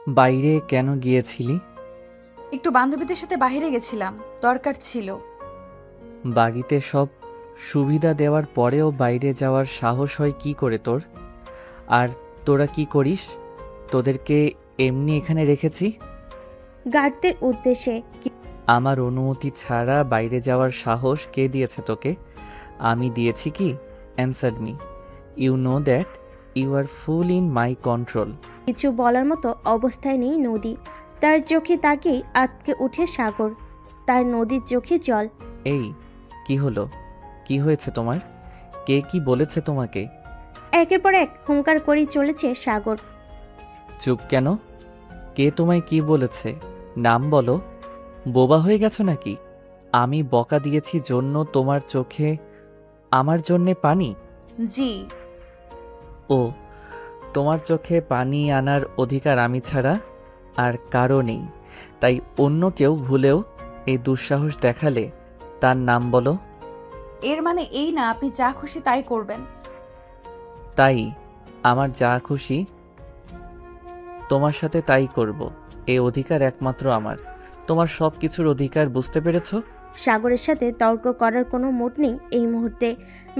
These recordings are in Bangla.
বাইরে কেন গিয়েছিলি? একটু বান্ধবীদের সাথে বাইরে গেছিলাম, দরকার ছিল। বাড়িতে সব সুবিধা দেওয়ার পরেও বাইরে যাওয়ার সাহস হয় কি করে তোর? আর তোরা কি করিস? তোদেরকে এমনি এখানে রেখেছি? গার্ডদের উদ্দেশ্যে। আমার অনুমতি ছাড়া বাইরে যাওয়ার সাহস কে দিয়েছে তোকে? আমি দিয়েছি কি? Answer me. You know that you are fool in my control. কিছু বলার মতো অবস্থায় নেই নদী। তার চোখে তাকিয়ে আটকে উঠে সাগর। তার নদীর চোখে জল। এই কি হলো? কি হয়েছে তোমার? কে কি বলেছে তোমাকে? একের পর এক হুঙ্কার করেই চলেছে সাগর। চুপ কেন? কে তোমায় কি বলেছে? নাম বলো। বোবা হয়ে গেছো নাকি? আমি বকা দিয়েছি জন্য তোমার চোখে আমার জন্যে পানি? জি। ও, তোমার চোখে পানি আনার অধিকার আমি ছাড়া আর কারো নেই। তাই অন্য কেউ ভুলেও এই দুঃসাহস দেখালে তার নাম বলো। এর মানে এই না আপনি যা খুশি তাই করবেন। তাই আমার যা খুশি তোমার সাথে তাই করব। এই অধিকার একমাত্র আমার। তোমার সব কিছুর অধিকার বুঝতে পেরেছো? সাগরের সাথে তর্ক করার কোনো মুড নেই এই মুহূর্তে।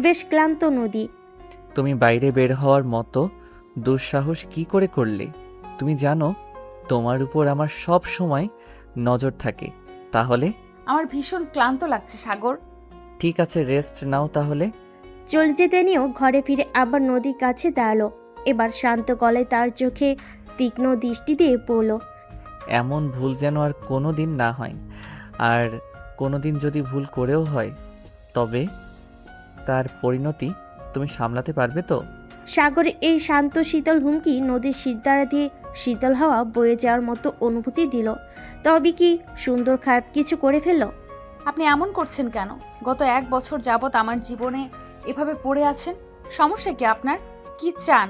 বেশ ক্লান্ত নদী। তুমি বাইরে বের হওয়ার মতো দুঃসাহস কি করে করলে? তুমি জানো তোমার উপর আমার সব সময় নজর থাকে। তাহলে আমার ভীষণ ক্লান্ত লাগছে সাগর। ঠিক আছে, রেস্ট নাও তাহলে। চলে যেতে নিয়েও ঘরে ফিরে আবার নদীর কাছে দাঁড়ালো। এবার শান্ত গলায় তার চোখে তীক্ষ্ণ দৃষ্টি দিয়ে পড়ল। এমন ভুল যেন আর কোনো দিন না হয়। আর কোনো দিন যদি ভুল করেও হয় তবে তার পরিণতি তুমি সামলাতে পারবে তো? সাগরে এই শান্ত শীতল হুমকি নদীর শিরদাঁড়া দিয়ে শীতল হাওয়া বয়ে যাওয়ার মতো অনুভূতি দিল। তবে কি সুন্দর খারাপ কিছু করে ফেলল? আপনি এমন করছেন কেন? গত 1 বছর যাবৎ আমার জীবনে এভাবে পড়ে আছেন। সমস্যা কি আপনার? কি চান?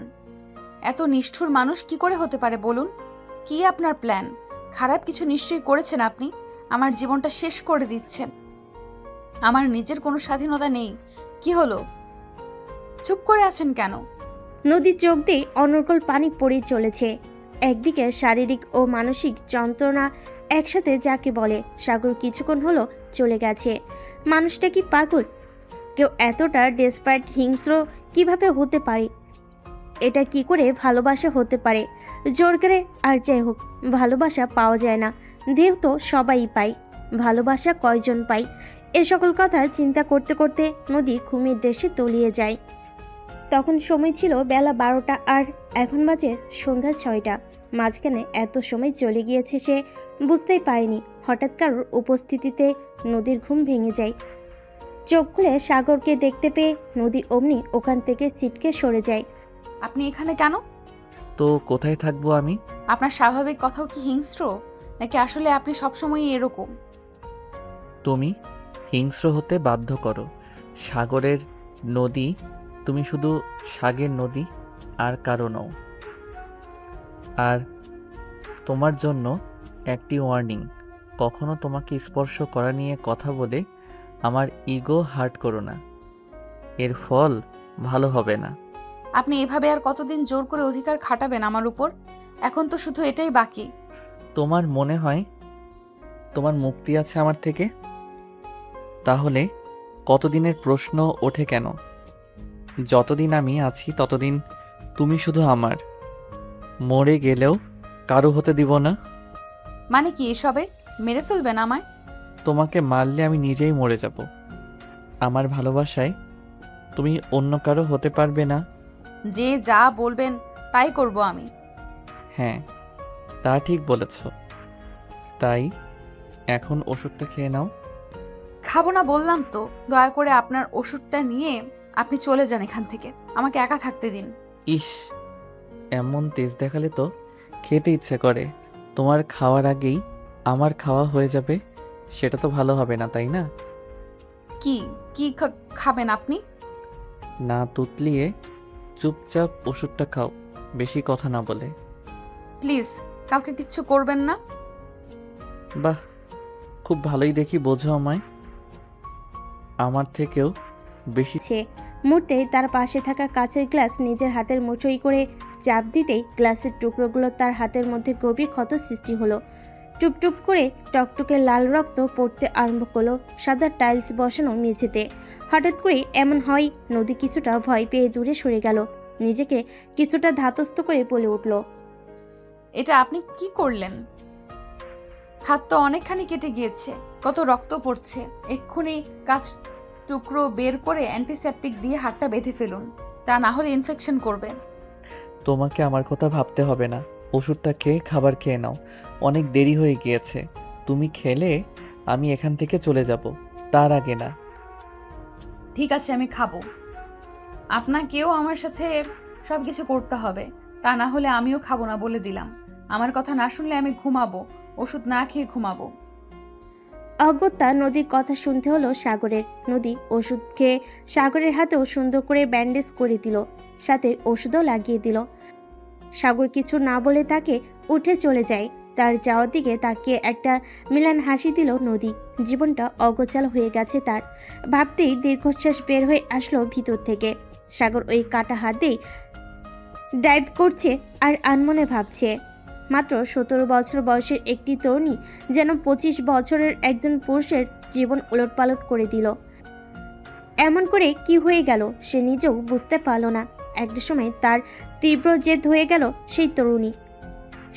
এত নিষ্ঠুর মানুষ কি করে হতে পারে বলুন? কি আপনার প্ল্যান? খারাপ কিছু নিশ্চয়ই করেছেন আপনি। আমার জীবনটা শেষ করে দিচ্ছেন। আমার নিজের কোনো স্বাধীনতা নেই। কি হলো? চুপ করে আছেন কেন? নদীর চোখ দিয়ে অনর্গল পানি পড়ে চলেছে। একদিকে শারীরিক ও মানসিক যন্ত্রণা একসাথে যাকে বলে। সাগর কিছুক্ষণ হলো চলে গেছে। মানুষটা কি পাগল? কেউ এতটা ডেসপারেট হিংস্র কিভাবে হতে পারে? এটা কি করে ভালোবাসা হতে পারে? জোর করে আর যাই হোক, ভালোবাসা পাওয়া যায় না। দেহ তো সবাই পায়, ভালোবাসা কয়জন পায়? এ সকল কথা চিন্তা করতে করতে নদী ঘুমের দেশে তলিয়ে যায়। তখন সময় ছিল বেলা 12টা আর এখন বাজে সন্ধ্যা 6টা। মাঝখানে এত সময় চলে গিয়েছে সে বুঝতেই পারেনি। হঠাৎ কারোর উপস্থিতিতে নদীর ঘুম ভেঙে যায়। চোখ খুলে সাগরকে দেখতে পেয়ে নদী অমনি ওখান থেকে ছিটকে সরে যায়। আপনি এখানে কেন? তো কোথায় থাকবো আমি? আপনার স্বাভাবিক কথাও কি হিংস্র, নাকি আসলে আপনি সবসময়ই এরকম? তুমি হিংস্র হতে বাধ্য করো। সাগরের নদী তুমি, শুধু সাগের নদী, আর কারো নও। আর তোমার জন্য একটি ওয়ার্নিং, কখনো তোমাকে স্পর্শ করা নিয়ে কথা বলে আমার ইগো হার্ট করো না। এর ফল ভালো হবে না। আপনি এভাবে আর কতদিন জোর করে অধিকার খাটাবেন আমার উপর? এখন তো শুধু এটাই বাকি। তোমার মনে হয় তোমার মুক্তি আছে আমার থেকে? তাহলে কতদিনের প্রশ্ন ওঠে কেন? যতদিন আমি আছি ততদিন তুমি শুধু আমার। মরে গেলেও কারো হতে দিব না। মানে কি এসবের? মেরে ফেলবেন আমায়? তোমাকে মারলে আমি নিজেই মরে যাব। আমার ভালোবাসায় তুমি অন্য কারো হতে পারবে না। যে যা বলবেন তাই করব আমি। হ্যাঁ, তা ঠিক বলেছ। তাই এখন ওষুধটা খেয়ে নাও। খাবো না বললাম তো। দয়া করে আপনার ওষুধটা নিয়ে আপনি চলে যান এখান থেকে। আমাকে একা থাকতে দিন। ইস, এমন তেজ দেখালে তো খেতে ইচ্ছে করে। তোমার খাওয়ার আগেই আমার খাওয়া হয়ে যাবে, সেটা তো ভালো হবে না, তাই না? কি কি খাবেন আপনি? না তুতলিয়ে চুপচাপ ওষুধটা খাও, বেশি কথা না বলে। প্লিজ, কাউকে কিচ্ছু করবেন না। বাহ, খুব ভালোই দেখি বোঝো আমায়। আমার থেকেও বেশি। মুহূর্তে তার পাশে থাকা কাঁচের গ্লাস নিজের হাতের মুঠোই করে চাপ দিতেই গ্লাসের টুকরোগুলো তার হাতের মধ্যে গভীর ক্ষত সৃষ্টি হলো। টুপটুপ করে টকটকে লাল রক্ত পড়তে আরম্ভ করলো সাদা টাইলস বসানো মেঝেতে। হঠাৎ করে এমন হয় নদী কিছুটা ভয় পেয়ে দূরে সরে গেল, নিজেকে কিছুটা ধাতস্থ করে বলে উঠল, এটা আপনি কি করলেন? হাত তো অনেকখানি কেটে গিয়েছে, কত রক্ত পড়ছে। এক্ষুনি কাঁচ টুকরো বের করে অ্যান্টিসেপটিক দিয়ে হাতটা বেঁধে ফেলুন, তা না হলে ইনফেকশন করবে। তোমাকে আমার কথা ভাবতে হবে না, ওষুধটা খেয়ে খাবার খেয়ে নাও। অনেক দেরি হয়ে গিয়েছে, তুমি খেলে আমি এখান থেকে চলে যাব, তার আগে না। ঠিক আছে, আমি খাবো। আপনাকেও আমার সাথে সব কিছু করতে হবে, তা না হলে আমিও খাবো না বলে দিলাম। আমার কথা না শুনলে আমি ঘুমাবো, ওষুধ না খেয়ে ঘুমাবো। অগত্যা নদীর কথা শুনতে হলো সাগরের। নদী ওষুধ খেয়ে সাগরের হাতেও সুন্দর করে ব্যান্ডেজ করে দিল, সাথে ওষুধও লাগিয়ে দিল। সাগর কিছু না বলে তাকে উঠে চলে যায়। তার যাওয়ার দিকে তাকিয়ে একটা মিলান হাসি দিল নদী। জীবনটা অগোছাল হয়ে গেছে তার। ভাবতেই দীর্ঘশ্বাস বের হয়ে আসলো ভিতর থেকে। সাগর ওই কাটা হাতেই ড্রাইভ করছে আর আনমনে ভাবছে, মাত্র 17 বছর বয়সের একটি তরুণী যেন 25 বছরের একজন পুরুষের জীবন ওলটপালট করে দিল। এমন করে কি হয়ে গেল সে নিজেও বুঝতে পারল না। একটা সময় তার তীব্র জেদ হয়ে গেল সেই তরুণী।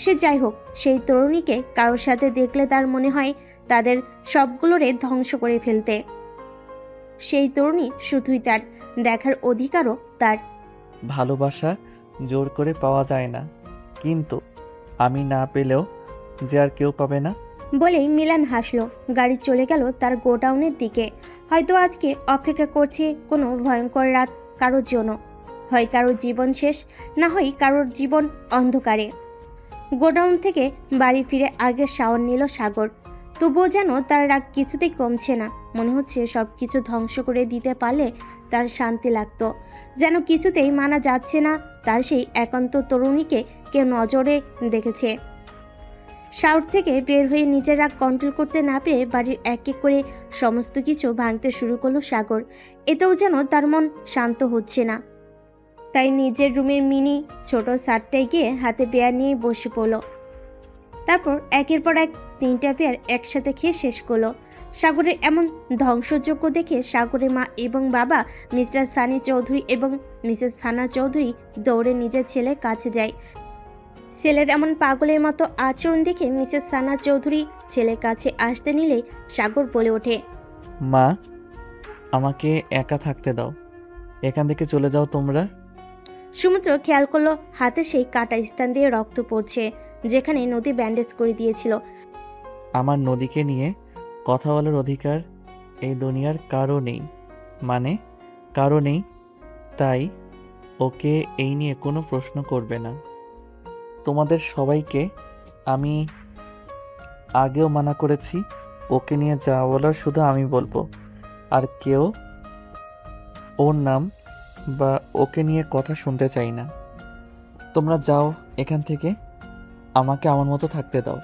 সে যাই হোক, সেই তরুণীকে কারোর সাথে দেখলে তার মনে হয় তাদের সবগুলোরে ধ্বংস করে ফেলতে। সেই তরুণী শুধুই তার, দেখার অধিকারও তার। ভালোবাসা জোর করে পাওয়া যায় না, কিন্তু আমি না পেলেও যে আর কেউ পাবে না। বলেই মিলান হাসলো। গাড়ি চলে গেল তার গোডাউনের দিকে। হয়তো আজকে অপেক্ষা করছে কোনো ভয়ঙ্কর রাত কারোর জন্য। হয় কারোর জীবন শেষ, না হয় কারোর জীবন অন্ধকারে। গোডাউন থেকে বাড়ি ফিরে আগে শাওয়ার নিল সাগর। তবুও যেন তার রাগ কিছুতেই কমছে না। মনে হচ্ছে সব কিছু ধ্বংস করে দিতে পারলে তার শান্তি লাগতো। যেন কিছুতেই মানা যাচ্ছে না তার সেই একান্ত তরুণীকে কেউ নজরে দেখেছে। শাওয়ার থেকে বের হয়ে নিজের রাগ কন্ট্রোল করতে না পেরে বাড়ির এক এক করে সমস্ত কিছু ভাঙতে শুরু করলো সাগর। এতেও যেন তার মন শান্ত হচ্ছে না। তাই নিজের রুমের মিনি ছোট সারটায় গিয়ে হাতে পেয়ার নিয়ে বসে পড়ল। তারপর একের পর এক 3টা পেয়ার একসাথে খেয়ে শেষ করলো। সাগরের এমন ধ্বংসযোগ্য দেখে সাগরের মা এবং বাবা মিস্টার সানি চৌধুরী এবং মিসেস সানা চৌধুরী দৌড়ে নিজের ছেলের কাছে যায়। ছেলের এমন পাগলের মতো আচরণ দেখে মিসেস সানা চৌধুরী ছেলের কাছে আসতে নিলে সাগর বলে ওঠে, মা, আমাকে একা থাকতে দাও, এখান থেকে চলে যাও তোমরা। সমুদ্র খেয়াল করলো হাতে সেই কাটা স্থান দিয়ে রক্ত পড়ছে, যেখানে নদী ব্যান্ডেজ করে দিয়েছিল। আমার নদীকে নিয়ে কথা বলার অধিকার এই দুনিয়ার কারো নেই, মানে কারো নেই। তাই ওকে এই নিয়ে কোনো প্রশ্ন করবে না। তোমাদের সবাইকে আমি আগেও মানা করেছি, ওকে নিয়ে যা বলার শুধু আমি বলবো, আর কেউ ওর নাম বা ওকে নিয়ে কথা শুনতে চাই না। তোমরা যাও এখান থেকে, আমাকে আমার মতো থাকতে দাও।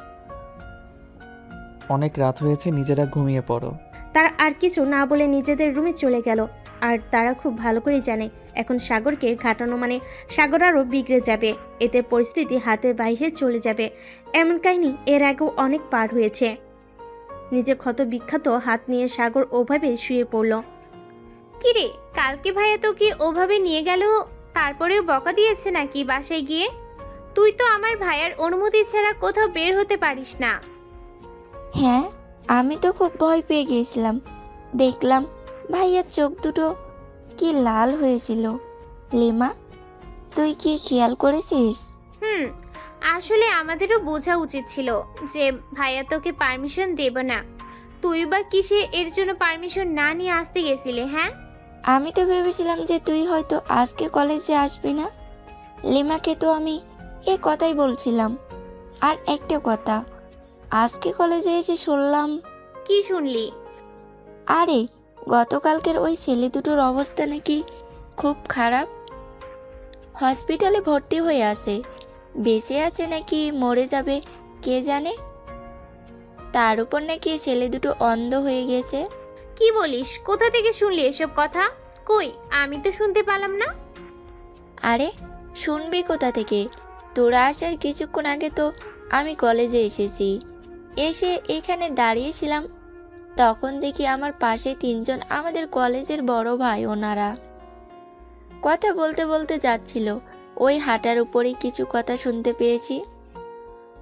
অনেক রাত হয়েছে, নিজেরা ঘুমিয়ে পড়ো। তারা আর কিছু না বলে নিজেদের রুমে চলে গেল। আর তারা খুব ভালো করে জানে এখন সাগরকে ঘাটানো মানে সাগর আরও বিগড়ে যাবে, এতে পরিস্থিতি হাতের বাইরে চলে যাবে। এমন কাহিনী এর আগেও অনেক পার হয়েছে। নিজে ক্ষত বিখ্যাত হাত নিয়ে সাগর ওভাবে শুয়ে পড়ল। কিরে, কালকে ভাইয়া তোকে ওভাবে নিয়ে গেল, তারপরেও বকা দিয়েছে নাকি বাসায় গিয়ে? তুই তো আমার ভাইয়ার অনুমতি ছাড়া কোথাও বের হতে পারিস না। হ্যাঁ, আমি তো খুব ভয় পেয়ে গিয়েছিলাম। দেখলাম ভাইয়ার চোখ দুটো কি লাল হয়েছিল। লিমা, তুই কি খেয়াল করেছিস? আসলে আমাদেরও বোঝা উচিত ছিল যে ভাইয়া তোকে পারমিশন দেব না। তুই বা কিসে এর জন্য পারমিশন না নিয়ে আসতে গেছিলে? হ্যাঁ, আমি তো ভেবেছিলাম যে তুই হয়তো আজকে কলেজে আসবি না। লিমাকে তো আমি এ কথাই বলছিলাম। আর একটা কথা, আজকে কলেজে এসে শুনলাম। কি শুনলি? আরে, গতকালকের ওই ছেলে দুটোর অবস্থা নাকি খুব খারাপ। হসপিটালে ভর্তি হয়ে আছে, বেঁচে আছে নাকি মরে যাবে কে জানে। তার উপর নাকি ছেলে দুটো অন্ধ হয়ে গেছে। কি বলিস? কোথা থেকে শুনলি এসব কথা? কই, আমি তো শুনতে পেলাম না। আরে, শুনবি কোথা থেকে? তোরা আসার কিছুক্ষণ আগে তো আমি কলেজে এসেছি। এসে এখানে দাঁড়িয়েছিলাম, তখন দেখি আমার পাশে তিনজন আমাদের কলেজের বড় ভাই ওনারা কথা বলতে বলতে যাচ্ছিল। ওই হাঁটার উপরেই কিছু কথা শুনতে পেয়েছি।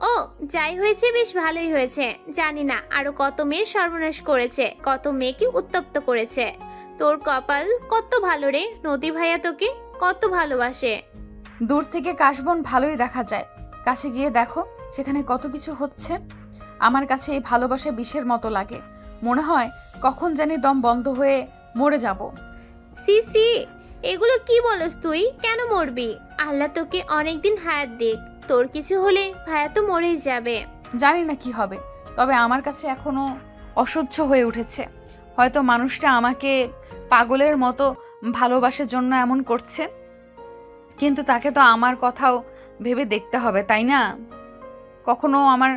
ও, যাই হয়েছে বেশ ভালোই হয়েছে। জানি না আরো কত মেয়ে সর্বনাশ করেছে, কত মেয়েকে উত্তপ্ত করেছে। তোর কপাল কত ভালো রে, নদী ভাইয়া তোকে কত ভালোবাসে। দূর থেকে কাশবন ভালোই দেখা যায়, কাছে গিয়ে দেখো সেখানে কত কিছু হচ্ছে। আমার কাছে এই ভালোবাসা বিষের মতো লাগে, মনে হয় কখন জানি দম বন্ধ হয়ে মরে যাব। সি সি, এগুলো কি বলস তুই? কেন মরবি? আল্লাহ তোকে অনেকদিন হায়াত দিক। তোর কিছু হলে ভাইয়া তো মরেই যাবে। জানি না কি হবে, তবে আমার কাছে এখনো অসহ্য হয়ে উঠেছে। হয়তো মানুষটা আমাকে পাগলের মতো ভালোবাসার জন্য এমন করছে, কিন্তু তাকে তো আমার কথাও ভেবে দেখতে হবে, তাই না? কখনো আমার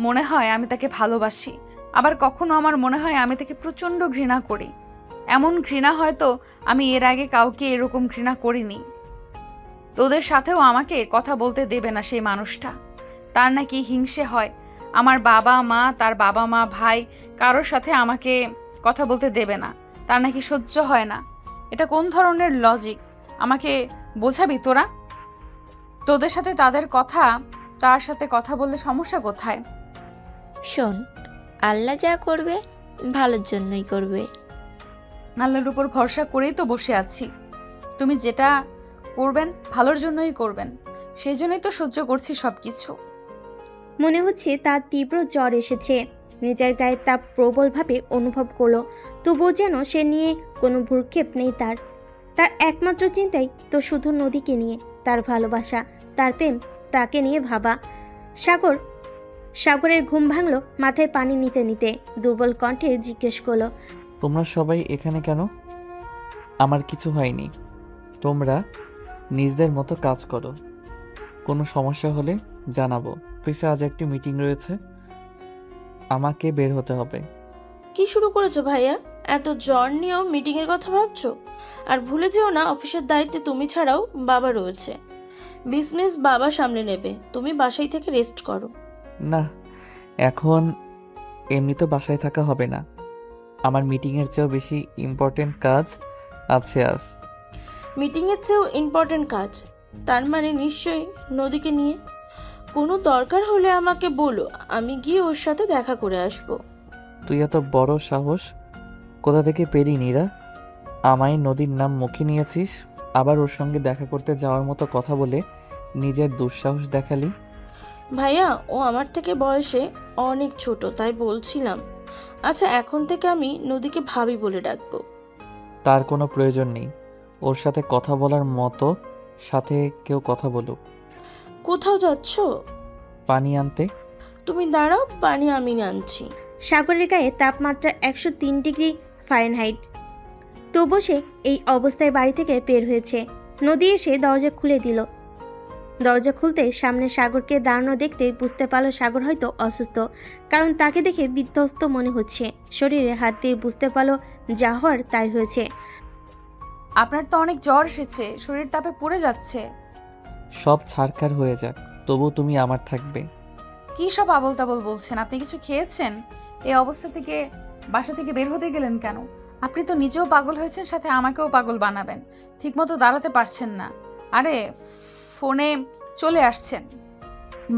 মনে হয় আমি তাকে ভালোবাসি, আবার কখনো আমার মনে হয় আমি তাকে প্রচণ্ড ঘৃণা করি। এমন ঘৃণা হয়তো আমি এর আগে কাউকে এরকম ঘৃণা করিনি। তোদের সাথেও আমাকে কথা বলতে দেবে না সেই মানুষটা। তার নাকি হিংসে হয়, আমার বাবা মা, তার বাবা মা, ভাই কারোর সাথে আমাকে কথা বলতে দেবে না, তার নাকি সহ্য হয় না। এটা কোন ধরনের লজিক আমাকে বোঝাবি তোরা? তোদের সাথে তার সাথে কথা বললে সমস্যা কোথায়? শোন, আল্লাহ যা করবে ভালোর জন্যই করবে। আল্লাহর উপর ভরসা করেই তো বসে আছি। তুমি যেটা করবেন ভালোর জন্যই করবেন, সেই জন্যই তো সহ্য করছি সবকিছু। মনে হচ্ছে তার তীব্র জ্বর এসেছে। নিজের গায়ে তাপ প্রবলভাবে অনুভব করলো, তবুও যেন সে নিয়ে কোনো ভ্রুক্ষেপ নেই তার। তার একমাত্র চিন্তাই তো শুধু নদীকে নিয়ে, তার ভালোবাসা, তার প্রেম, তাকে নিয়ে ভাবা। সাগরের ঘুম ভাঙলো মাথায় পানি নিতে নিতে। দুর্বল কণ্ঠে জিজ্ঞেস করলো, তোমরা সবাই এখানে কেন? আমার কিছু হয়নি, তোমরা নিজেদের মতো কাজ করো। কোনো সমস্যা হলে জানাবো। অফিসে আজ একটি মিটিং রয়েছে, আমাকে বের হতে হবে। কি শুরু করেছো ভাইয়া? এত জ্বর নিয়েও মিটিংয়ের কথা ভাবছো? আর ভুলে যেও না, অফিসের দায়িত্বে তুমি ছাড়াও বাবা রয়েছে। বিজনেস বাবা সামলে নেবে, তুমি বাসায় থেকে রেস্ট করো। না, এখন এমনি তো বাসায় থাকা হবে না, আমার মিটিংয়ের চেয়েও বেশি ইম্পর্টেন্ট কাজ আছে আজ। মিটিংয়ের চেয়েও ইম্পর্টেন্ট কাজ? তার মানে নিশ্চয়ই নদীকে নিয়ে। কোনো দরকার হলে আমাকে বলো, আমি গিয়ে ওর সাথে দেখা করে আসবো। তুই এত বড় সাহস কোথা থেকে পেলি নীরা? আমায় নদীর নাম মুখে নিয়েছিস, আবার ওর সঙ্গে দেখা করতে যাওয়ার মতো কথা বলে নিজের দুঃসাহস দেখালি। ভাইয়া, ও আমার থেকে বয়সে অনেক ছোট, তাই বলছিলাম। আচ্ছা, এখন থেকে আমি নদীকে ভাবি বলে ডাকবো। তার কোনো প্রয়োজন নেই, ওর সাথে কথা বলার মতো সাথে কেউ কথা বলুক। কোথাও যাচ্ছো? পানি আনতে। তুমি দাঁড়াও, পানি আমি আনছি। সাগরের গায়ে তাপমাত্রা 103 ডিগ্রি ফারেনহাইট। তবু সে এই অবস্থায় বাড়ি থেকে বের হয়েছে। নদী এসে দরজা খুলে দিল। দরজা খুলতে সামনে সাগরকে দাঁড়ানো দেখতে বুঝতে পারল সাগর হয়তো অসুস্থ, কারণ তাকে দেখে বিধ্বস্ত মনে হচ্ছে। শরীরে হাত দিয়ে বুঝতে পারল যা হওয়ার তাই হয়েছে। আপনার তো অনেক জ্বর এসেছে, শরীর তাপে পুড়ে যাচ্ছে। সব ছাড়খার হয়ে যাক, তবু তুমি আমার থাকবে। কি সব আবল তাবল বলছেন? আপনি কিছু খেয়েছেন? এই অবস্থা থেকে বাসা থেকে বের হতে গেলেন কেন? আপনি তো নিজেও পাগল হয়েছেন, সাথে আমাকেও পাগল বানাবেন। ঠিকমতো দাঁড়াতে পারছেন না, আরে ফোনে চলে আসছেন।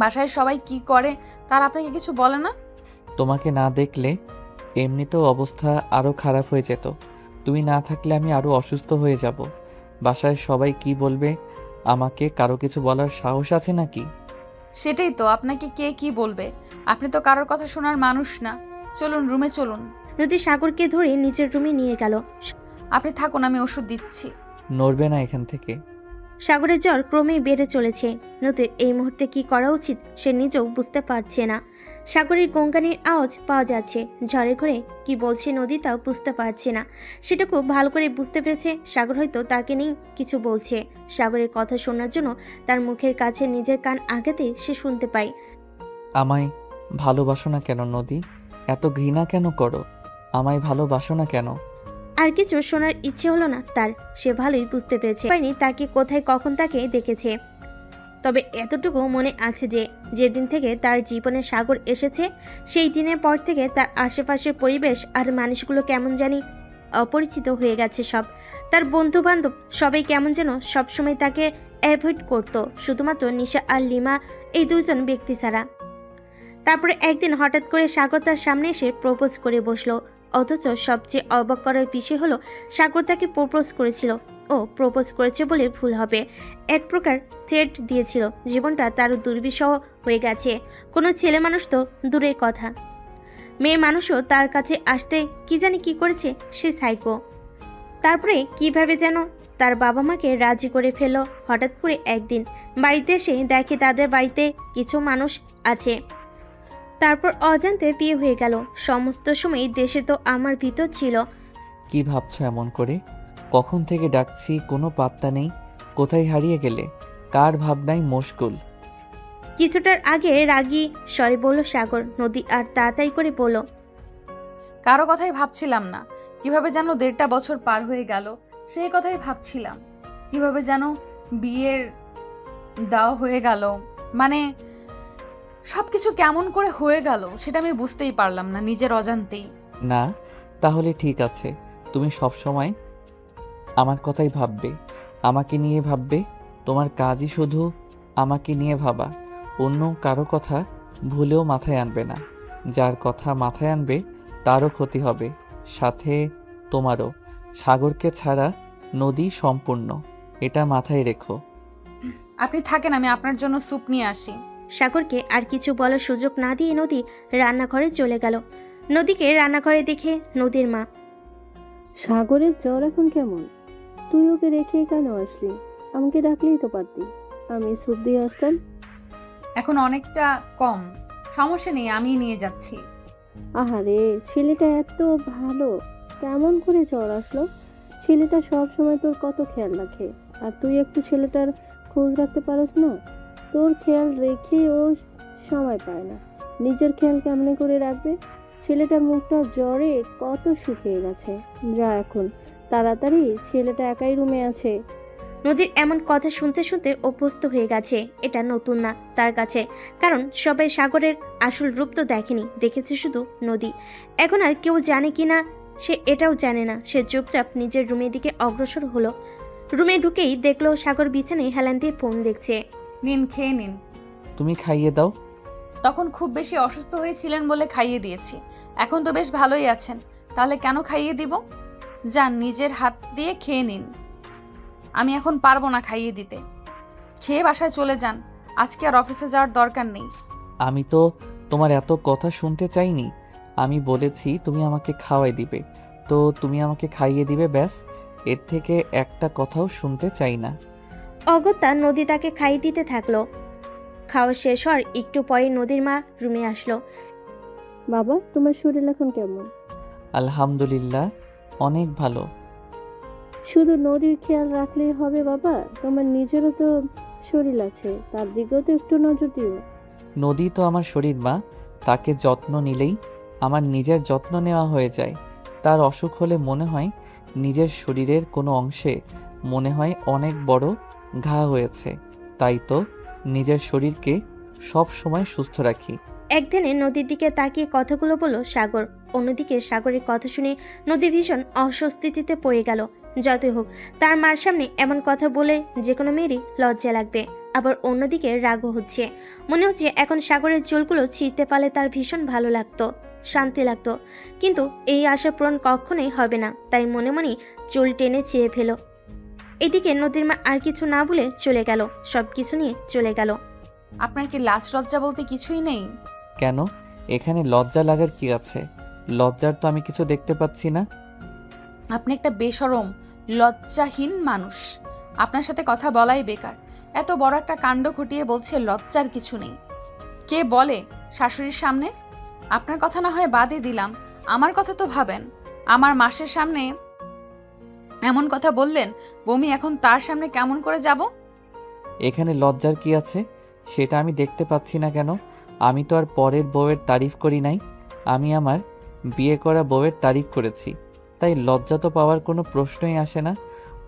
বাসায় সবাই কি করে তার আপনাকে কিছু বলে না? তোমাকে না দেখলে এমনিতেও অবস্থা আরও খারাপ হয়ে যেত, তুমি না থাকলে আমি আরও অসুস্থ হয়ে যাব। বাসায় সবাই কি বলবে আমাকে? কারো কিছু বলার সাহস আছে নাকি? সেটাই তো, আপনাকে কে কি বলবে? আপনি তো কারোর কথা শোনার মানুষ না। চলুন, রুমে চলুন। নদী সাগরকে ধরে নিজের রুমে নিয়ে গেল। আপনি থাকুন, আমি ওষুধ দিচ্ছি। নড়বে না এখান থেকে। সাগরের জ্বর ক্রমেই বেড়ে চলেছে। নদীর এই মুহূর্তে কি করা উচিত সে নিজেও বুঝতে পারছে না। সাগরের গঙ্গানির আওয়াজ পাওয়া যাচ্ছে, ঝড়ের ঘরে কি বলছে নদী তাও বুঝতে পারছে না। সেটা খুব ভালো করে বুঝতে পেরেছে সাগর হয়তো তাকে নিয়ে কিছু বলছে। সাগরের কথা শোনার জন্য তার মুখের কাছে নিজের কান আগাতে সে শুনতে পায়, আমায় ভালোবাসো না কেন নদী? এত ঘৃণা কেন করো? আমায় ভালোবাসো না কেন? আর কিছু শোনার ইচ্ছে হলো না তার। সে ভালোই বুঝতে পেরেছে পারেনি তাকে কোথায় কখন তাকে দেখেছে। তবে এতটুকু মনে আছে যে যেদিন থেকে তার জীবনে সাগর এসেছে সেই দিনের পর থেকে তার আশেপাশের পরিবেশ আর মানুষগুলো কেমন জানি অপরিচিত হয়ে গেছে সব। তার বন্ধু বান্ধব সবাই কেমন যেন সবসময় তাকে অ্যাভয়েড করত, শুধুমাত্র নিশা আর লিমা এই দুজন ব্যক্তি ছাড়া। তারপরে একদিন হঠাৎ করে সাগর তার সামনে এসে প্রপোজ করে বসলো। অথচ সবচেয়ে অবাক করার বিষয় হলো সাগর তাকে প্রপোজ করেছিল। প্রপোজ করেছে বলে ভুল হবে, এক প্রকার থ্রেট দিয়েছিল। জীবনটা তার দুর্বিষহ হয়ে গেছে। কোনো ছেলে মানুষ তো দূরের কথা, মেয়ে মানুষও তার কাছে আসতে কি জানি কি করেছে সে সাইকো। তারপরে কিভাবে যেন তার বাবা মাকে রাজি করে ফেললো। হঠাৎ করে একদিন বাড়িতে এসে দেখে তাদের বাড়িতে কিছু মানুষ আছে। তারপর অজান্তে বিয়ে হয়ে গেল। সমস্ত সময় দেশে তো আমার ভিতর ছিল। কি ভাবছো এমন করে? কখন থেকে ডাকছি, কোনো পাত্তা নেই। কোথায় হারিয়ে গেলে? কার ভাবনায় মশগুল? কিছুটার আগে রাগী স্বরে বলল সাগর। নদী আর তাড়াতাড়ি করে বলল, কারো কথাই ভাবছিলাম না। কিভাবে যেন 1.5 বছর পার হয়ে গেল সেই কথাই ভাবছিলাম। কিভাবে যেন বিয়ের দাও হয়ে গেল, মানে সবকিছু কেমন করে হয়ে গেল সেটা আমি বুঝতেই পারলাম না নিজের অজান্তেই। না, তাহলে ঠিক আছে। তুমি সব সময় আমার কথাই ভাববে, আমাকে নিয়ে ভাববে। তোমার কাজই শুধু আমাকে নিয়ে ভাবা। অন্য কারো কথা ভুলেও মাথায় আনবে না। যার কথা মাথায় আনবে তারও ক্ষতি হবে, সাথে তোমারও। সাগরকে ছাড়া নদী সম্পূর্ণ, এটা মাথায় রেখো। আপনি থাকেন, আমি আপনার জন্য স্যুপ নিয়ে আসি। সাগরকে আর কিছু বলার সুযোগ না দিয়ে নদী রান্নাঘরে চলে গেল। নদীকে রান্নাঘরে দেখে নদীর মা, সাগরের জ্বর এখন কেমন? তুই ওকে রেখে কেন আসলি? আমাকে ডাকলেই তো পারতি, আমি স্যুপ দিয়ে আসতাম। এখন অনেকটা কম, সমস্যা নেই, আমি নিয়ে যাচ্ছি। আহারে, ছেলেটা এত ভালো, কেমন করে জ্বর আসলো? ছেলেটা সব সময় তোর কত খেয়াল রাখে, আর তুই একটু ছেলেটার খোঁজ রাখতে পারস না? তোর খেয়াল রেখে ও সময় পায় না, নিজের খেয়াল কেমনে করে রাখবে? ছেলেটার মুখটা জ্বরে কত শুকিয়ে গেছে। যা এখন তাড়াতাড়ি, ছেলেটা একাই রুমে আছে। নদীর এমন কথা শুনতে শুনতে অভ্যস্ত হয়ে গেছে। এটা নতুন না তার কাছে, কারণ সবাই সাগরের আসল রূপ তো দেখেনি, দেখেছে শুধু নদী। এখন আর কেউ জানে কি না সে এটাও জানে না। সে চুপচাপ নিজের রুমের দিকে অগ্রসর হলো। রুমে ঢুকেই দেখলো সাগর বিছানায় হেলান দিয়ে ফোন দেখছে। নিন, খেয়ে নিন। তুমি খাইয়ে দাও। তখন খুব বেশি অসুস্থ হয়েছিলেন বলে খাইয়ে দিয়েছি, এখন তো বেশ ভালোই আছেন, তাহলে কেন খাইয়ে দিব? যান, নিজের হাত দিয়ে খেয়ে নিন। আমি এখন পারবো না খাইয়ে দিতে। খেয়ে বাসায় চলে যান, আজকে আর অফিসে যাওয়ার দরকার নেই। আমি তো তোমার এত কথা শুনতে চাইনি। আমি বলেছি তুমি আমাকে খাওয়াই দিবে, তো তুমি আমাকে খাইয়ে দিবে, ব্যাস। এর থেকে একটা কথাও শুনতে চাই না। অগত্যা নদী তাকে খাইয়ে দিতে থাকলো। খাওয়া শেষ হওয়ার একটু পরে নদীর মা রুমে আসলো। বাবা, তোমার শরীর এখন কেমন? আলহামদুলিল্লাহ, অনেক ভালো। শুধু নদীর খেয়াল রাখলেই হবে বাবা? তোমার নিজেরও তো শরীর আছে, তার দিকেও তো একটু নজর দিও। নদী তো আমার শরীর মা, তাকে যত্ন নিলেই আমার নিজের যত্ন নেওয়া হয়ে যায়। তার অসুখ হলে মনে হয় নিজের শরীরের কোনো অংশে মনে হয় অনেক বড় ঘা হয়েছে, তাই তো নিজের শরীরকে সব সময় সুস্থ রাখি। একদিনে নদীর দিকে তাকিয়ে কথাগুলো বলল সাগর। অন্যদিকে সাগরের কথা শুনে নদী ভীষণ অস্বস্তিতে পড়ে গেল। যতই হোক, তার মার সামনে এমন কথা বলে যে কোনো মেয়েরই লজ্জা লাগবে। আবার অন্যদিকে রাগও হচ্ছে। মনে হচ্ছে এখন সাগরের চুলগুলো ছিঁড়তে পারলে তার ভীষণ ভালো লাগতো, শান্তি লাগতো। কিন্তু এই আশা পূরণ কখনোই হবে না, তাই মনে মনে চুল টেনে ছিঁড়ে ফেলো। এদিকে নদীর মা আর কিছু না বলে চলে গেল, সব কিছু নিয়ে চলে গেল। আপনার কি লাজ লজ্জা বলতে কিছুই নেই? কেন? এখানে লজ্জা লাগার কি আছে? লজ্জার তো আমি কিছু দেখতে পাচ্ছি না। আপনি একটা বেশরম, লজ্জাহীন মানুষ। আপনার সাথে কথা বলাই বেকার। এত বড় একটা কাণ্ড ঘটিয়ে বলছে লজ্জার কিছু নেই। কে বলে শাশুড়ির সামনে? আপনার কথা না হয় বাদই দিলাম, আমার কথা তো ভাবেন। আমার মাসের সামনে এমন কথা বললেন, বমি এখন তার সামনে কেমন করে যাব? এখানে লজ্জার কি আছে সেটা আমি দেখতে পাচ্ছি না কেন? আমি তো আর পরের বউয়ের তারিফ করি নাই, আমি আমার বিয়ে করা বউয়ের তারিফ করেছি। তাই লজ্জা তো পাওয়ার কোনো প্রশ্নই আসে না।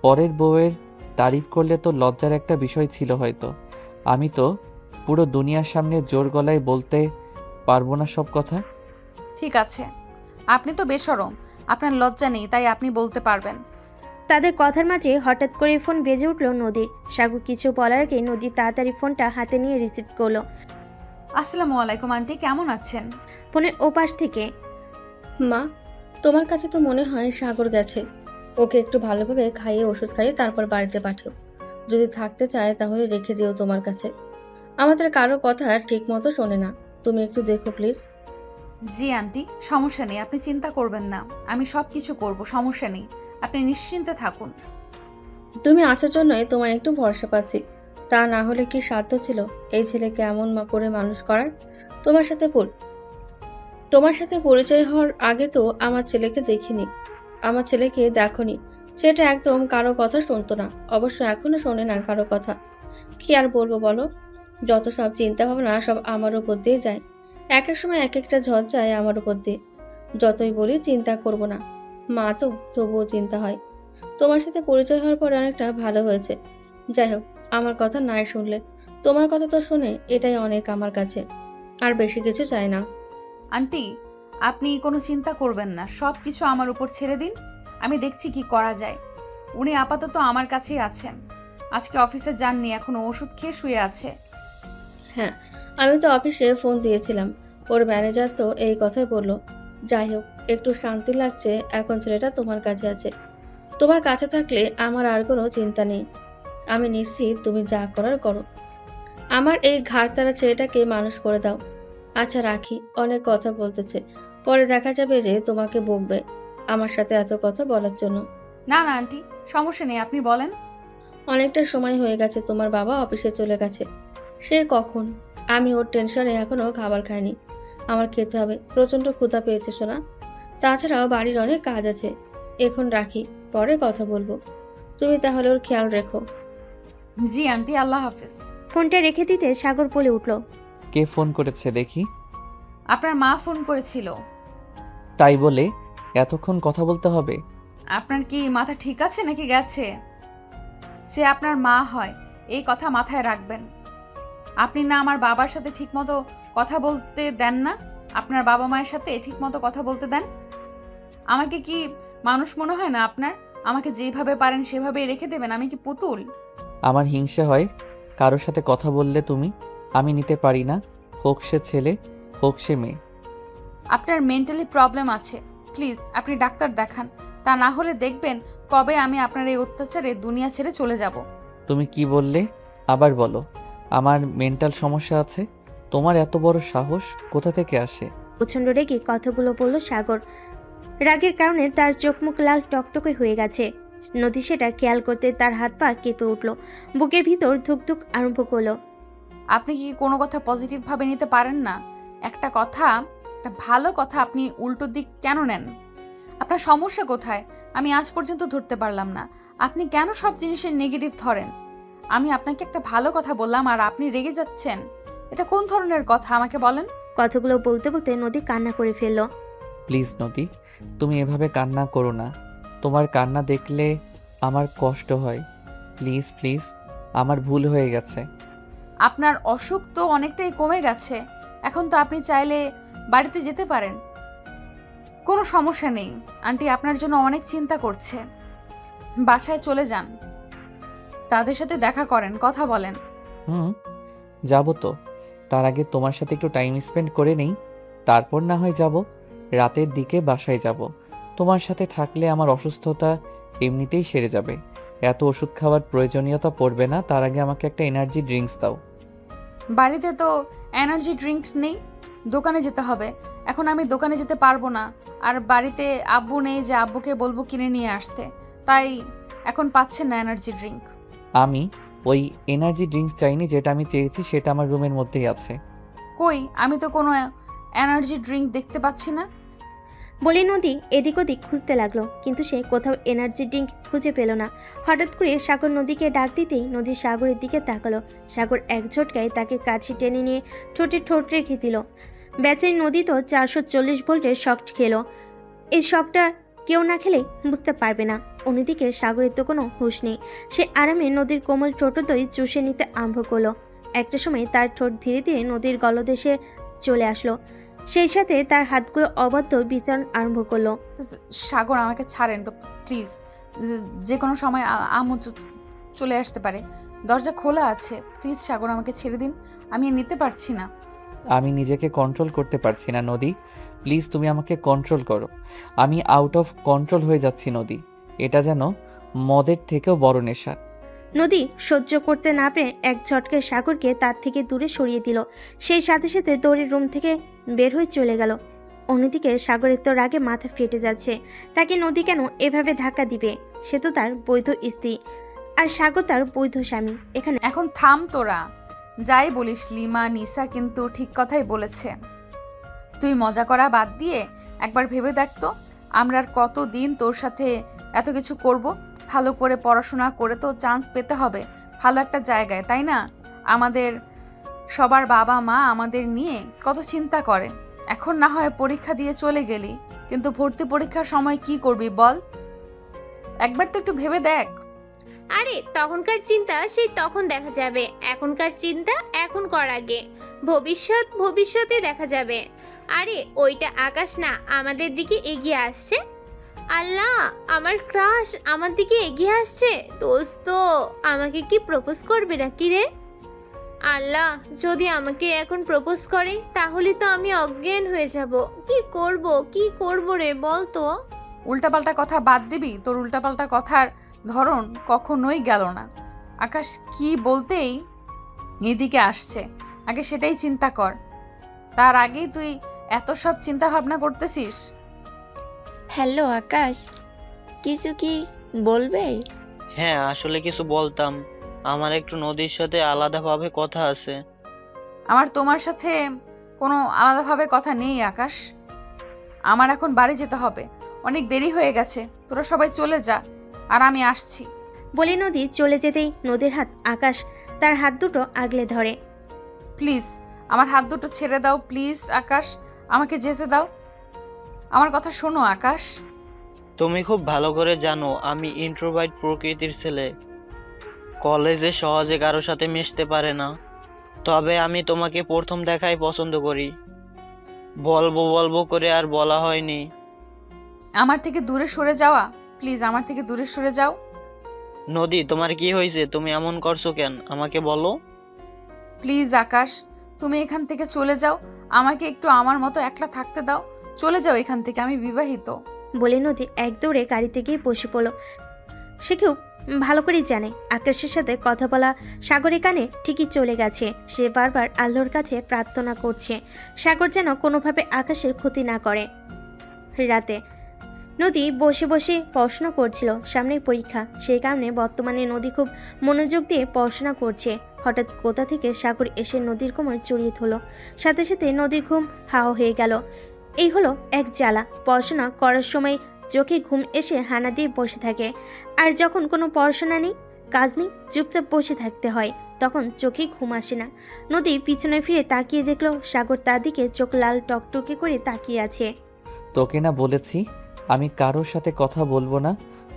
পরের বউয়ের তারিফ করলে তো লজ্জার একটা বিষয় ছিল হয়তো। আমি তো পুরো দুনিয়ার সামনে জোর গলায় বলতে পারবো না সব কথা। ঠিক আছে, আপনি তো বেশরম, আপনার লজ্জা নেই তাই আপনি বলতে পারবেন। তাদের কথার মাঝে হঠাৎ করে ফোন বেজে উঠল নদীর। সাগর কিছু বলার আগে নদী তাড়াতাড়ি ফোনটা হাতে নিয়ে রিসিভ করলো। আসসালামু আলাইকুম আন্টি, কেমন আছেন? ফোনের ওপাশ থেকে, মা, তোমার কাছে তো মনে হয় সাগর গেছে। ওকে একটু ভালোভাবে খাইয়ে ওষুধ খাইয়ে তারপর বাড়িতে পাঠিও। যদি থাকতে চায় তাহলে রেখে দিও তোমার কাছে। আমাদের কারো কথা ঠিক মতো শোনে না, তুমি একটু দেখো প্লিজ। জি আন্টি, সমস্যা নেই, আপনি চিন্তা করবেন না, আমি সব কিছু করব, সমস্যা নেই, আপনি নিশ্চিন্তে থাকুন। তুমি আসার জন্যই তোমায় একটু ভরসা পাচ্ছি। তা না হলে কি সাধ্য ছিল এই ছেলেকে এমন করে মানুষ করার? তোমার সাথে পরিচয় হওয়ার আগে তো আমার ছেলেকে দেখিনি, আমার ছেলেকে দেখোনি। সেটা একদম কারো কথা শুনতো না, অবশ্য এখনো শোনে না কারো কথা। কি আর বলবো বলো, যত সব চিন্তা ভাবনা সব আমার উপর দিয়ে যায়। এক এক সময় এক একটা ঝড় যায় আমার উপর দিয়ে। যতই বলি চিন্তা করব না, মা তো তবুও চিন্তা হয়। তোমার সাথে পরিচয় হওয়ার পরে অনেকটা ভালো হয়েছে। যাই হোক, আমার কথা নাই শুনলে তোমার কথা তো শুনে এটাই অনেক আমার কাছে, আর বেশি কিছু চাই না। আন্টি, আপনি কোনো চিন্তা করবেন না, সব কিছু আমার উপর ছেড়ে দিন, আমি দেখছি কি করা যায়। উনি আপাতত আমার কাছেই আছেন, আজকে অফিসে যাননি, এখনো ওষুধ খেয়ে শুয়ে আছে। হ্যাঁ, আমি তো অফিসে ফোন দিয়েছিলাম, ওর ম্যানেজার তো এই কথাই বললো। যাই হোক, একটু শান্তি লাগছে এখন ছেলেটা তোমার কাছে আছে। তোমার কাছে থাকলে আমার আর কোনো চিন্তা নেই। আমি নিশ্চিত তুমি যা করার করো। আমার এই ঘাড়তারা ছেলেটাকে মানুষ করে দাও। আচ্ছা রাখি, অনেক কথা বলতেছে, পরে দেখা যাবে যে তোমাকে বকবে আমার সাথে এত কথা বলার জন্য। না না আন্টি, সমস্যা নেই, আপনি বলেন। অনেকটা সময় হয়ে গেছে তোমার বাবা অফিসে চলে গেছে, সে কখন। আমি ওর টেনশনে এখনো খাবার খাইনি, আমার খেতে হবে, প্রচন্ড ক্ষুধা পেয়েছে সোনা। তাছাড়াও বাড়ির অনেক কাজ আছে। এখন রাখি, পরে কথা বলবো। তুমি তাহলে ওর খেয়াল রেখো। জি আন্টি, আল্লাহ হাফিজ। ফোনটা রেখে দিতে সাগর বলে উঠল, কে ফোন করেছে দেখি? আপনার মা ফোন করেছিল। তাই বলে এতক্ষণ কথা বলতে হবে? আপনার কি মাথা ঠিক আছে নাকি গেছে? যে আপনার মা হয় এই কথা মাথায় রাখবেন। আপনি না আমার বাবার সাথে ঠিকমতো কথা বলতে দেন না, আপনার বাবা মায়ের সাথে ঠিকমতো কথা বলতে দেন। আমাকে কি মানুষ মনে হয় না আপনার? আমাকে যেভাবে পারেন সেভাবেই রেখে দেবেন, আমি কি পুতুল? আমার হিংসা হয় কারোর সাথে কথা বললে তুমি। আমি নিতে পারি না, হোক সে ছেলে হোক সে মেয়ে। আপনার মেন্টালি প্রবলেম আছে, প্লিজ আপনি ডাক্তার দেখান, তা না হলে দেখবেন কবে আমি আপনার এই অত্যাচারে দুনিয়া ছেড়ে চলে যাব। তুমি কি বললে আবার বলো? আমার মেন্টাল সমস্যা আছে? তোমার এত বড় সাহস কোথা থেকে আসে? প্রচণ্ড রেগে কথাগুলো বলল সাগর। রাগের কারণে তার চোখ মুখ লাল টকটকে হয়ে গেছে। নদী সেটা খেয়াল করতে তার হাত পা কেঁপে উঠল, বুকের ভিতর ধুকধুক আরম্ভ করলো। আপনি কি কোনো কথা পজিটিভভাবে নিতে পারেন না? একটা ভালো কথা আপনি উল্টো দিক কেন নেন? আপনার সমস্যা কোথায় আমি আজ পর্যন্ত ধরতে পারলাম না। আপনি কেন সব জিনিসের নেগেটিভ ধরেন? আমি আপনাকে একটা ভালো কথা বললাম আর আপনি রেগে যাচ্ছেন, এটা কোন ধরনের কথা আমাকে বলেন? কথাগুলো বলতে বলতে নদী কান্না করে ফেলল। প্লিজ নদী, তুমি এভাবে কান্না করো না। তোমার কান্না দেখলে আমার কষ্ট হয়। প্লিজ প্লিজ, আমার ভুল হয়ে গেছে। আপনার অসুখ তো অনেকটাই কমে গেছে, এখন তো আপনি চাইলে বাড়িতে যেতে পারেন, কোনো সমস্যা নেই। আন্টি আপনার জন্য অনেক চিন্তা করছে, বাসায় চলে যান, তাদের সাথে দেখা করেন, কথা বলেন। যাবো তো, তার আগে তোমার সাথে একটু টাইম স্পেন্ড করে নেই, তারপর না হয় যাব। রাতের দিকে বাসায় যাব। তোমার সাথে থাকলে আমার অসুস্থতা এমনিতেই সেরে যাবে, এত ওষুধ খাওয়ার প্রয়োজনীয়তা পড়বে না। তার আগে আমাকে একটা এনার্জি ড্রিঙ্কস দাও। বাড়িতে তো এনার্জি ড্রিঙ্ক নেই, দোকানে যেতে হবে। এখন আমি দোকানে যেতে পারবো না, আর বাড়িতে আব্বু নেই যে আব্বুকে বলবো কিনে নিয়ে আসতে, তাই এখন পাচ্ছেন না এনার্জি ড্রিঙ্ক। আমি ওই এনার্জি ড্রিঙ্কস চাইনি, যেটা আমি চেয়েছি সেটা আমার রুমের মধ্যেই আছে। কই, আমি তো কোনো এনার্জি ড্রিঙ্ক দেখতে পাচ্ছি না। বলে নদী এদিক ওদিক খুঁজতে লাগলো, কিন্তু সে কোথাও এনার্জি ড্রিঙ্ক খুঁজে পেল না। হঠাৎ করে সাগর নদীকে ডাক দিতেই নদী সাগরের দিকে তাকালো। সাগর এক ঝটকায় তাকে কাছে টেনে নিয়ে ঠোঁটে ঠোঁট রেখে দিল। বেচারি নদী তো 440 ভোল্টের শক খেলো। এই শকটা কেউ না খেলে বুঝতে পারবে না। অন্যদিকে সাগরের তো কোনো হুঁশ নেই। সে আরামে নদীর কোমল ছোট দই চুষে নিতে আরম্ভ করলো। একটা সময় তার ঠোঁট ধীরে ধীরে নদীর গলদেশে চলে আসলো। সেই সাথে তার হাতগুলো অবাধ্য বিচরণ আরম্ভ করলো। সাগর আমাকে ছাড়েন প্লিজ। যে কোনো সময় আম্মু চলে আসতে পারে, দরজা খোলা আছে। প্লিজ সাগর আমাকে ছেড়ে দিন, আমি আর নিতে পারছি না। আমি নিজেকে কন্ট্রোল করতে পারছি না নদী, প্লিজ তুমি আমাকে কন্ট্রোল করো। আমি আউট অফ কন্ট্রোল হয়ে যাচ্ছি নদী। এটা যেন মদের থেকেও বড় নেশা। নদী সহ্য করতে না পেরে এক ঝটকে সাগরকে তার থেকে দূরে সরিয়ে দিল। সেই সাথে সাথে দৌড়ে রুম থেকে বের হয়ে চলে গেল। অন্যদিকে সাগরের তো রাগে মাথা ফেটে যাচ্ছে। তাকে নদী কেন এভাবে ধাক্কা দিবে? সে তো তার বৈধ স্ত্রী, আর সাগর তার বৈধ স্বামী। এখানে এখন থাম তোরা, যাই বলিস লিমা নিসা কিন্তু ঠিক কথাই বলেছে। তুই মজা করা বাদ দিয়ে একবার ভেবে দেখ তো, আমরা আর কতদিন তোর সাথে এত কিছু করব। ভালো করে পড়াশোনা করে তো চান্স পেতে হবে ভালো একটা জায়গায়, তাই না? আমাদের সবার বাবা মা আমাদের নিয়ে কত চিন্তা করে। এখন না হয় পরীক্ষা দিয়ে চলে গেলি, কিন্তু ভর্তি পরীক্ষার সময় কি করবি বল? একবার তো একটু ভেবে দেখ। আরে তখনকার চিন্তা সেই তখন দেখা যাবে, এখনকার চিন্তা এখন কর আগে, ভবিষ্যৎ ভবিষ্যতে দেখা যাবে। আরে ওইটা আকাশ না আমাদের দিকে এগিয়ে আসছে। আল্লাহ, আমার ক্রাশ আমার দিকে এগিয়ে আসছে। দোস্ত আমাকে কি প্রপোজ করবে নাকি রে? আল্লাহ, যদি আমাকে এখন প্রপোজ করে তাহলে তো আমি অজ্ঞান হয়ে যাব। কি করব রে বল তো? উল্টাপাল্টা কথা বাদ দিবি। তোর উল্টাপাল্টা কথার ধরন কখনোই গেল না। আকাশ কি বলতেই এদিকে আসছে, আগে সেটাই চিন্তা কর। তার আগেই তুই এত সব চিন্তা ভাবনা করতেছিস। হ্যালো আকাশ, কিছু কি বলবে? হ্যাঁ, আসলে কিছু বলতাম। আমার একটু নদীর সাথে আলাদাভাবে কথা আছে। আমার তোমার সাথে কোনো আলাদাভাবে কথা নেই আকাশ। আমার এখন বাড়ি যেতে হবে, অনেক দেরি হয়ে গেছে। তোরা সবাই চলে যা, আর আমি আসছি। বলে নদী চলে যেতেই নদীর হাত আকাশ তার হাত দুটো আগলে ধরে। প্লিজ আমার হাত দুটো ছেড়ে দাও, প্লিজ আকাশ, আমাকে যেতে দাও। আমার কথা শোনো আকাশ। তুমি খুব ভালো করে জানো আমি ইন্ট্রোভার্ট প্রকৃতির ছেলে, কলেজে সহজে কারোর সাথে মিশতে পারে না। তবে আমি তোমাকে প্রথম দেখায় পছন্দ করি। বলবো বলবো করে আর বলা হয়নি। আমার থেকে দূরে সরে যাওয়া, প্লিজ আমার থেকে দূরে সরে যাও। নদী, তোমার কি হয়েছে? তুমি এমন করছো কেন? আমাকে বলো। প্লিজ আকাশ, তুমি এখান থেকে চলে যাও। আমাকে একটু আমার মতো একলা থাকতে দাও। চলে যাও এখান থেকে, আমি বিবাহিত। বলে নদী এক দৌড়ে গাড়িতে গিয়ে বসে পড়ল। সে কেউ ভালো করেই জানে আকাশের সাথে কথা বলা সাগরের কানে ঠিকই চলে গেছে। সে বারবার আল্লাহর কাছে প্রার্থনা করছে সাগর যেন কোনোভাবে আকাশের ক্ষতি না করে। রাতে নদী বসে বসে পড়াশোনা করছিল, সামনেই পরীক্ষা। সেই কারণে বর্তমানে নদী খুব মনোযোগ দিয়ে পড়াশোনা করছে। হঠাৎ কোথা থেকে সাগর এসে নদীর কোমর জড়িয়ে ধরল। সাথে সাথে নদীর ঘুম হাওয়া হয়ে গেল। এই হলো এক জ্বালা। পড়াশোনা করার সময় চোখে ঘুম এসে হানা দিয়ে বসে থাকে, আর যখন কোনো পড়াশোনা নেই, কাজ নেই, চুপচাপ বসে থাকতে হয়, তখন চোখে ঘুম আসে না। নদী পিছনে ফিরে তাকিয়ে দেখলো সাগর তার দিকে চোখ লাল টকটকে করে তাকিয়ে আছে। তোকে না বলেছি আমি কারোর সাথে কথা বলবো না,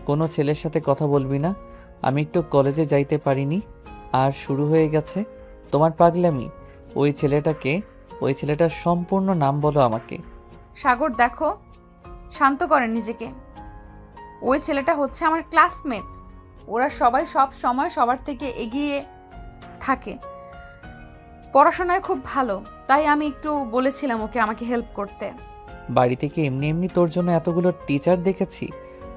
কোনো ছেলের সাথে কথা বলবি না। আমি একটু কলেজে যাইতে পারিনি, আর শুরু হয়ে গেছে তোমার পাগলামি। ওই ছেলেটার সম্পূর্ণ নাম বলো আমাকে। সাগর দেখো, শান্ত করেন নিজেকে। ওই ছেলেটা হচ্ছে আমার ক্লাসমেট। ওরা সবাই সব সময় সবার থেকে এগিয়ে থাকে, পড়াশোনায় খুব ভালো। তাই আমি একটু বলেছিলাম ওকে আমাকে হেল্প করতে। বাড়ি থেকে এমনি এমনি তোর জন্য এতগুলো টিচার দেখেছি,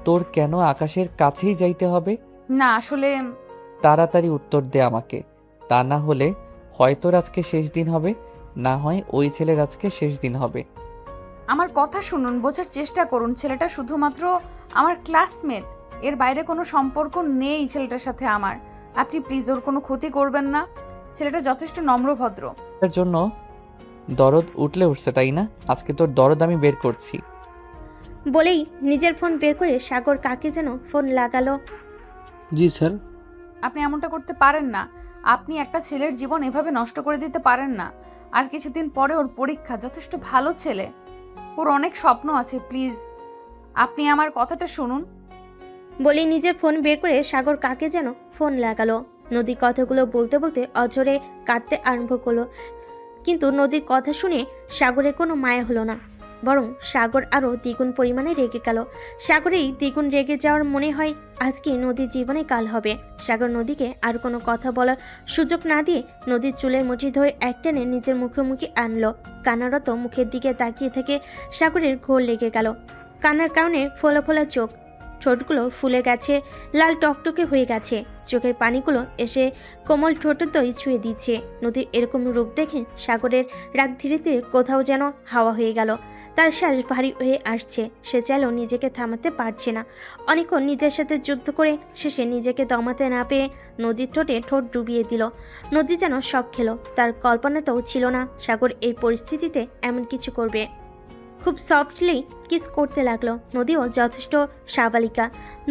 তোর কেন আকাশের কাছেই যাইতে হবে? না আসলে তাড়াতাড়ি উত্তর দে আমাকে, তা না হলে হয় তোর আজকে শেষ দিন হবে, না হয় ওই ছেলের আজকে শেষ দিন হবে। আমার কথা শুনুন, বোঝার চেষ্টা করুন। ছেলেটা শুধুমাত্র আমার ক্লাসমেট, এর বাইরে কোনো সম্পর্ক নেই ছেলেটার সাথে আমার। আপনি প্লিজ ওর কোনো ক্ষতি করবেন না। ছেলেটা যথেষ্ট নম্রভদ্র। তার জন্য দরদ উঠছে তাই না? আজকে তোর দরদ আমি বের করছি। বলেই নিজের ফোন বের করে সাগর কাকে যেন ফোন লাগালো। জি স্যার। আপনি এমনটা করতে পারেন না। আপনি একটা ছেলের জীবন এভাবে নষ্ট করে দিতে পারেন না। আর কিছুদিন পরে ওর পরীক্ষা, যথেষ্ট ভালো ছেলে, ওর অনেক স্বপ্ন আছে। প্লিজ আপনি আমার কথাটা শুনুন। বলে নিজের ফোন বের করে সাগর কাকে যেন ফোন লাগালো। নদী কথাগুলো বলতে বলতে অঝরে কাঁদতে আরম্ভ করলো। কিন্তু নদীর কথা শুনে সাগরের কোনো মায়া হলো না, বরং সাগর আরও দ্বিগুণ পরিমাণে রেগে গেল। সাগরেই দ্বিগুণ রেগে যাওয়ার মনে হয় আজকে নদীর জীবনে কাল হবে। সাগর নদীকে আর কোনো কথা বলার সুযোগ না দিয়ে নদীর চুলের মুঠি ধরে একটানে নিজের মুখোমুখি আনলো। কান্নারত মুখের দিকে তাকিয়ে থেকে সাগরের ঘোর লেগে গেল। কান্নার কারণে ফোলা ফোলা চোখ, ঠোঁটগুলো ফুলে গেছে, লাল টকটকে হয়ে গেছে। চোখের পানিগুলো এসে কোমল ঠোঁটের দই ছুঁয়ে দিচ্ছে। নদীর এরকম রূপ দেখে সাগরের রাগ ধীরে ধীরে কোথাও যেন হাওয়া হয়ে গেল। তার শ্বাস ভারী হয়ে আসছে। সে চাইলেও নিজেকে থামাতে পারছে না। অনেকক্ষণ নিজের সাথে যুদ্ধ করে শেষে নিজেকে দমাতে না পেরে নদীর ঠোঁটে ঠোঁট ডুবিয়ে দিল। নদী যেন সব খেলো। তার কল্পনাতেও ছিল না সাগর এই পরিস্থিতিতে এমন কিছু করবে। খুব সফটলি কিস করতে লাগলো। নদীও যথেষ্ট সাবালিকা,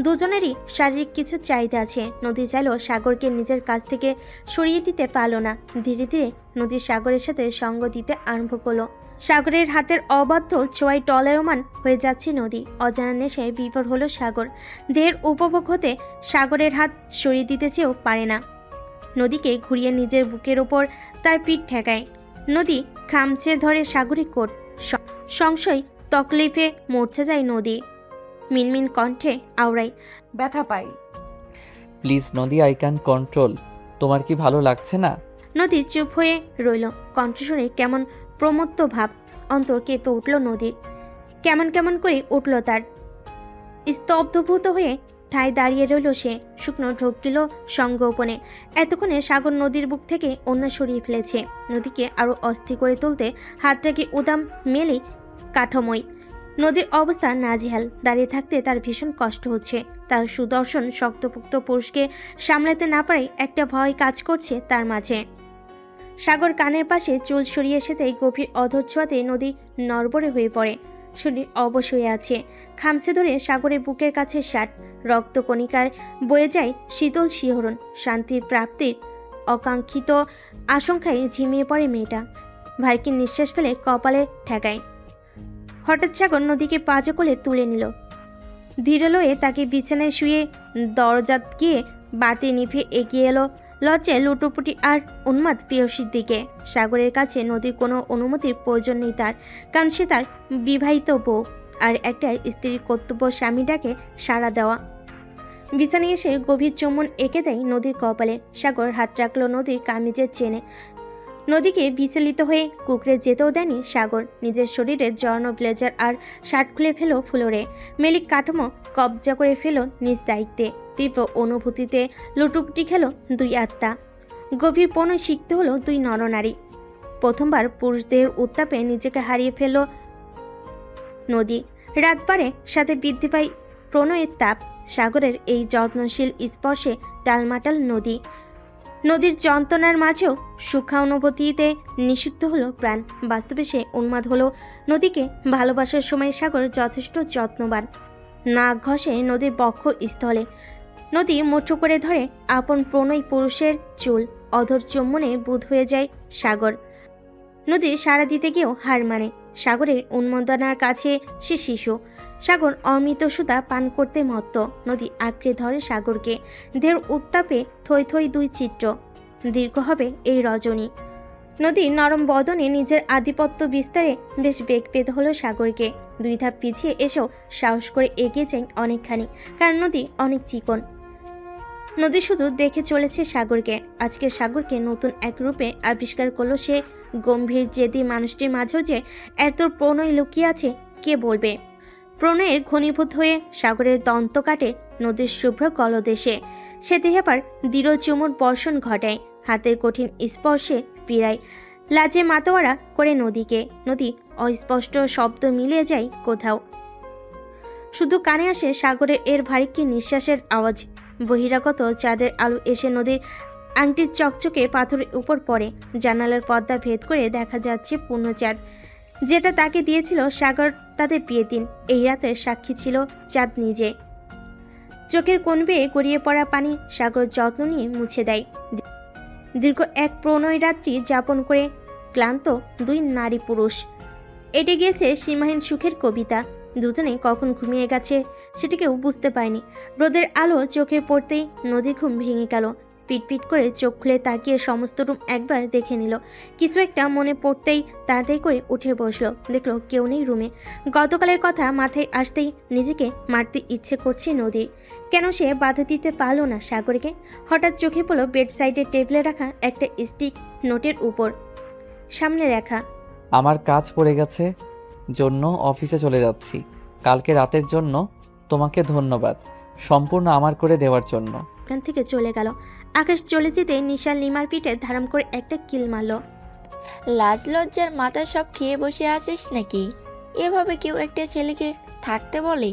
দুজনেরই শারীরিক কিছু চাহিদা আছে। নদী চাইলেও সাগরকে নিজের কাছ থেকে সরিয়ে দিতে পারলো না। ধীরে ধীরে নদী সাগরের সাথে সঙ্গ দিতে আরম্ভ করলো। সাগরের হাতের অবাধ্য ছোঁয়ায় টলায়মান হয়ে যাচ্ছে নদী। অজানা নেশায় বিভোর হলো সাগর। দেহের উপভোগ হতে সাগরের হাত সরিয়ে দিতে চেয়েও পারে না। নদীকে ঘুরিয়ে নিজের বুকের ওপর তার পিঠ ঠেকায়। নদী খামচে ধরে সাগরের কোট। সংশয় তকলিফে মরছে যায় নদী। মিনমিন কণ্ঠে আওড়ায়, ব্যথা পাই। প্লিজ নদী, আই ক্যান কন্ট্রোল। তোমার কি ভালো লাগছে না? নদী চুপ হয়ে রইল। কণ্ঠ শুনে কেমন প্রমত্ত ভাব। অন্তর কেঁপে উঠল নদীর। কেমন কেমন করে উঠল তার। স্তব্ধভূত হয়ে ঠায় দাঁড়িয়ে রইল সে। শুকনো ঢোক সঙ্গোপনে। এতক্ষণে সাগর নদীর বুক থেকে অন্য সরিয়ে ফেলেছে। নদীকে আরও অস্থির করে তুলতে হাতটাকে উদাম মেলে কাঠময়। নদীর অবস্থা নাজেহাল। দাঁড়িয়ে থাকতে তার ভীষণ কষ্ট হচ্ছে। তার সুদর্শন শক্তপোক্ত পুরুষকে সামলাতে না পারে একটা ভয় কাজ করছে তার মাঝে। সাগর কানের পাশে চুল সরিয়ে সেতেই গভীর অধর ছোঁয়াতে নদী নড়বড়ে হয়ে পড়ে। শরীর অবশ হয়ে আছে। খামচে ধরে সাগরের বুকের কাছে ষাট রক্তকণিকার বয়ে যায় শীতল শিহরণ। শান্তির প্রাপ্তির অকাঙ্ক্ষিত আশঙ্কায় ঝিমিয়ে পড়ে মেয়েটা। ভাইকে নিঃশ্বাস ফেলে কপালে ঠেকায়। হঠাৎ সাগর নদীকে পাঁজো কোলে তুলে নিল। ধীরে লয়ে তাকে বিছানায় শুয়ে দরজা গিয়ে বাতি নিভে এগিয়ে এলো লজ্জায় লুটোপুটি আর উন্মাদ প্রেয়সীর দিকে। সাগরের কাছে নদীর কোনো অনুমতির প্রয়োজন নেই তার, কারণ সে তার বিবাহিত বউ। আর একটা স্ত্রীর কর্তব্য স্বামীটাকে সাড়া দেওয়া। বিছানায় এসে গভীর চুম্বন এঁকে দেয় নদীর কপালে। সাগর হাত রাখলো নদীর কামিজের চেনে। নদীকে বিচলিত হয়ে কুকড়ে যেতেও দেয়নি সাগর। নিজের শরীরের জড়ানো ব্লেজার আর শার্ট খুলে ফেলো ফ্লোরে। মেলিক কাঠামো কবজা করে ফেলো নিজ দায়িত্বে। তীব্র অনুভূতিতে লুটুপুটি খেলো দুই আত্মা। গভীর প্রণয় শিখতে হলো দুই নরনারী। প্রথমবার পুরুষদের উত্তাপে নিজেকে হারিয়ে ফেলল নদী। রাত বাড়ে সাথে বৃদ্ধি পায় প্রণয়ের তাপ। সাগরের এই যত্নশীল স্পর্শে টালমাটাল নদী। নদীর যন্ত্রণার মাঝেও সুখানুভূতিতে নিষিদ্ধ হলো প্রাণ। বাস্তবে সে উন্মাদ হলো নদীকে ভালোবাসার সময়। সাগর যথেষ্ট যত্নবান। নাক ঘষে নদীর বক্ষ স্থলে। নদী মুঠো করে ধরে আপন প্রণয় পুরুষের চুল। অধর চুম্বনে বুঁদ হয়ে যায় সাগর। নদী সাড়া দিতে গিয়েও হার মানে। সাগরের উন্মোদনার কাছে সে শিশু। সাগর অমৃত সুধা পান করতে মত্ত। নদী আঁকড়ে ধরে সাগরকে। দেহের উত্তাপে থই থই দুই চিত্র। দীর্ঘ হবে এই রজনী। নদীর নরম বদনে নিজের আধিপত্য বিস্তারে বেশ বেগ পেতে হলো সাগরকে। দুই ধাপ পিছিয়ে এসেও সাহস করে এগিয়ে যায় অনেকখানি, কারণ নদী অনেক চিকন। নদী শুধু দেখে চলেছে সাগরকে। আজকে সাগরকে নতুন এক রূপে আবিষ্কার করলো সে। গম্ভীর জেদি মানুষটির মাঝেও যে এত প্রণয় লুকিয়ে আছে কে বলবে। প্রণয়ের ঘনীভূত হয়ে সাগরের দন্ত কাটে নদীর শুভ্র গলদেশে। সে দেহে আবার দৃঢ় চুমুর বর্ষণ ঘটায়। হাতের কঠিন স্পর্শে পীড়ায়। লাজে মাতোয়ারা করে নদীকে। নদী অস্পষ্ট শব্দ মিলিয়ে যায় কোথাও। শুধু কানে আসে সাগরের এর ভারিক্কি নিঃশ্বাসের আওয়াজ। বহিরাগত চাঁদের আলো এসে নদীর আংটির চকচকে পাথরের উপর পড়ে। জানালার পর্দা ভেদ করে দেখা যাচ্ছে পূর্ণচাঁদ, যেটা তাকে দিয়েছিল সাগর তাদের বিয়ের দিন। এই রাতের সাক্ষী ছিল চাঁদ নিজে। চোখের কোণ বেয়ে গড়িয়ে পড়া পানি সাগর যত্ন নিয়ে মুছে দেয়। দীর্ঘ এক প্রণয় রাত্রি যাপন করে ক্লান্ত দুই নারী পুরুষ। এটে গিয়েছে সীমাহীন সুখের কবিতা। দুজনেই কখন ঘুমিয়ে গেছে সেটা কেউ বুঝতে পারেনি। রোদের আলো চোখে পড়তেই নদীর ঘুম ভেঙে গেল। পিটপিট করে চোখ খুলে তাকিয়ে সমস্ত রুম একবার দেখে নিল। কিছু একটা মনে পড়তেই তাড়াতাড়ি করে উঠে বসলো। দেখলো কেউ নেই রুমে। গতকালের কথা মাথায় আসতেই নিজেকে মারতে ইচ্ছে করছে নদীর। কেন সে বাধা দিতে পারল না সাগরকে? হঠাৎ চোখে পড়ল বেড সাইডের টেবিলে রাখা একটা স্টিক নোটের উপর সামনে রাখা। আমার কাজ পড়ে গেছে জন্য অফিসে চলে যাচ্ছি। কালকে রাতের জন্য তোমাকে ধন্যবাদ, সম্পূর্ণ আমার করে দেওয়ার জন্য। এখান থেকে চলে গেল। আকাশ চলে যেতে নিশা লিমার পিঠে ধারাম করে একটা কিল মারল। লাজ লজ্জার মাথা সব খেয়ে বসে আসিস নাকি? এভাবে কেউ একটা ছেলেকে থাকতে বলে?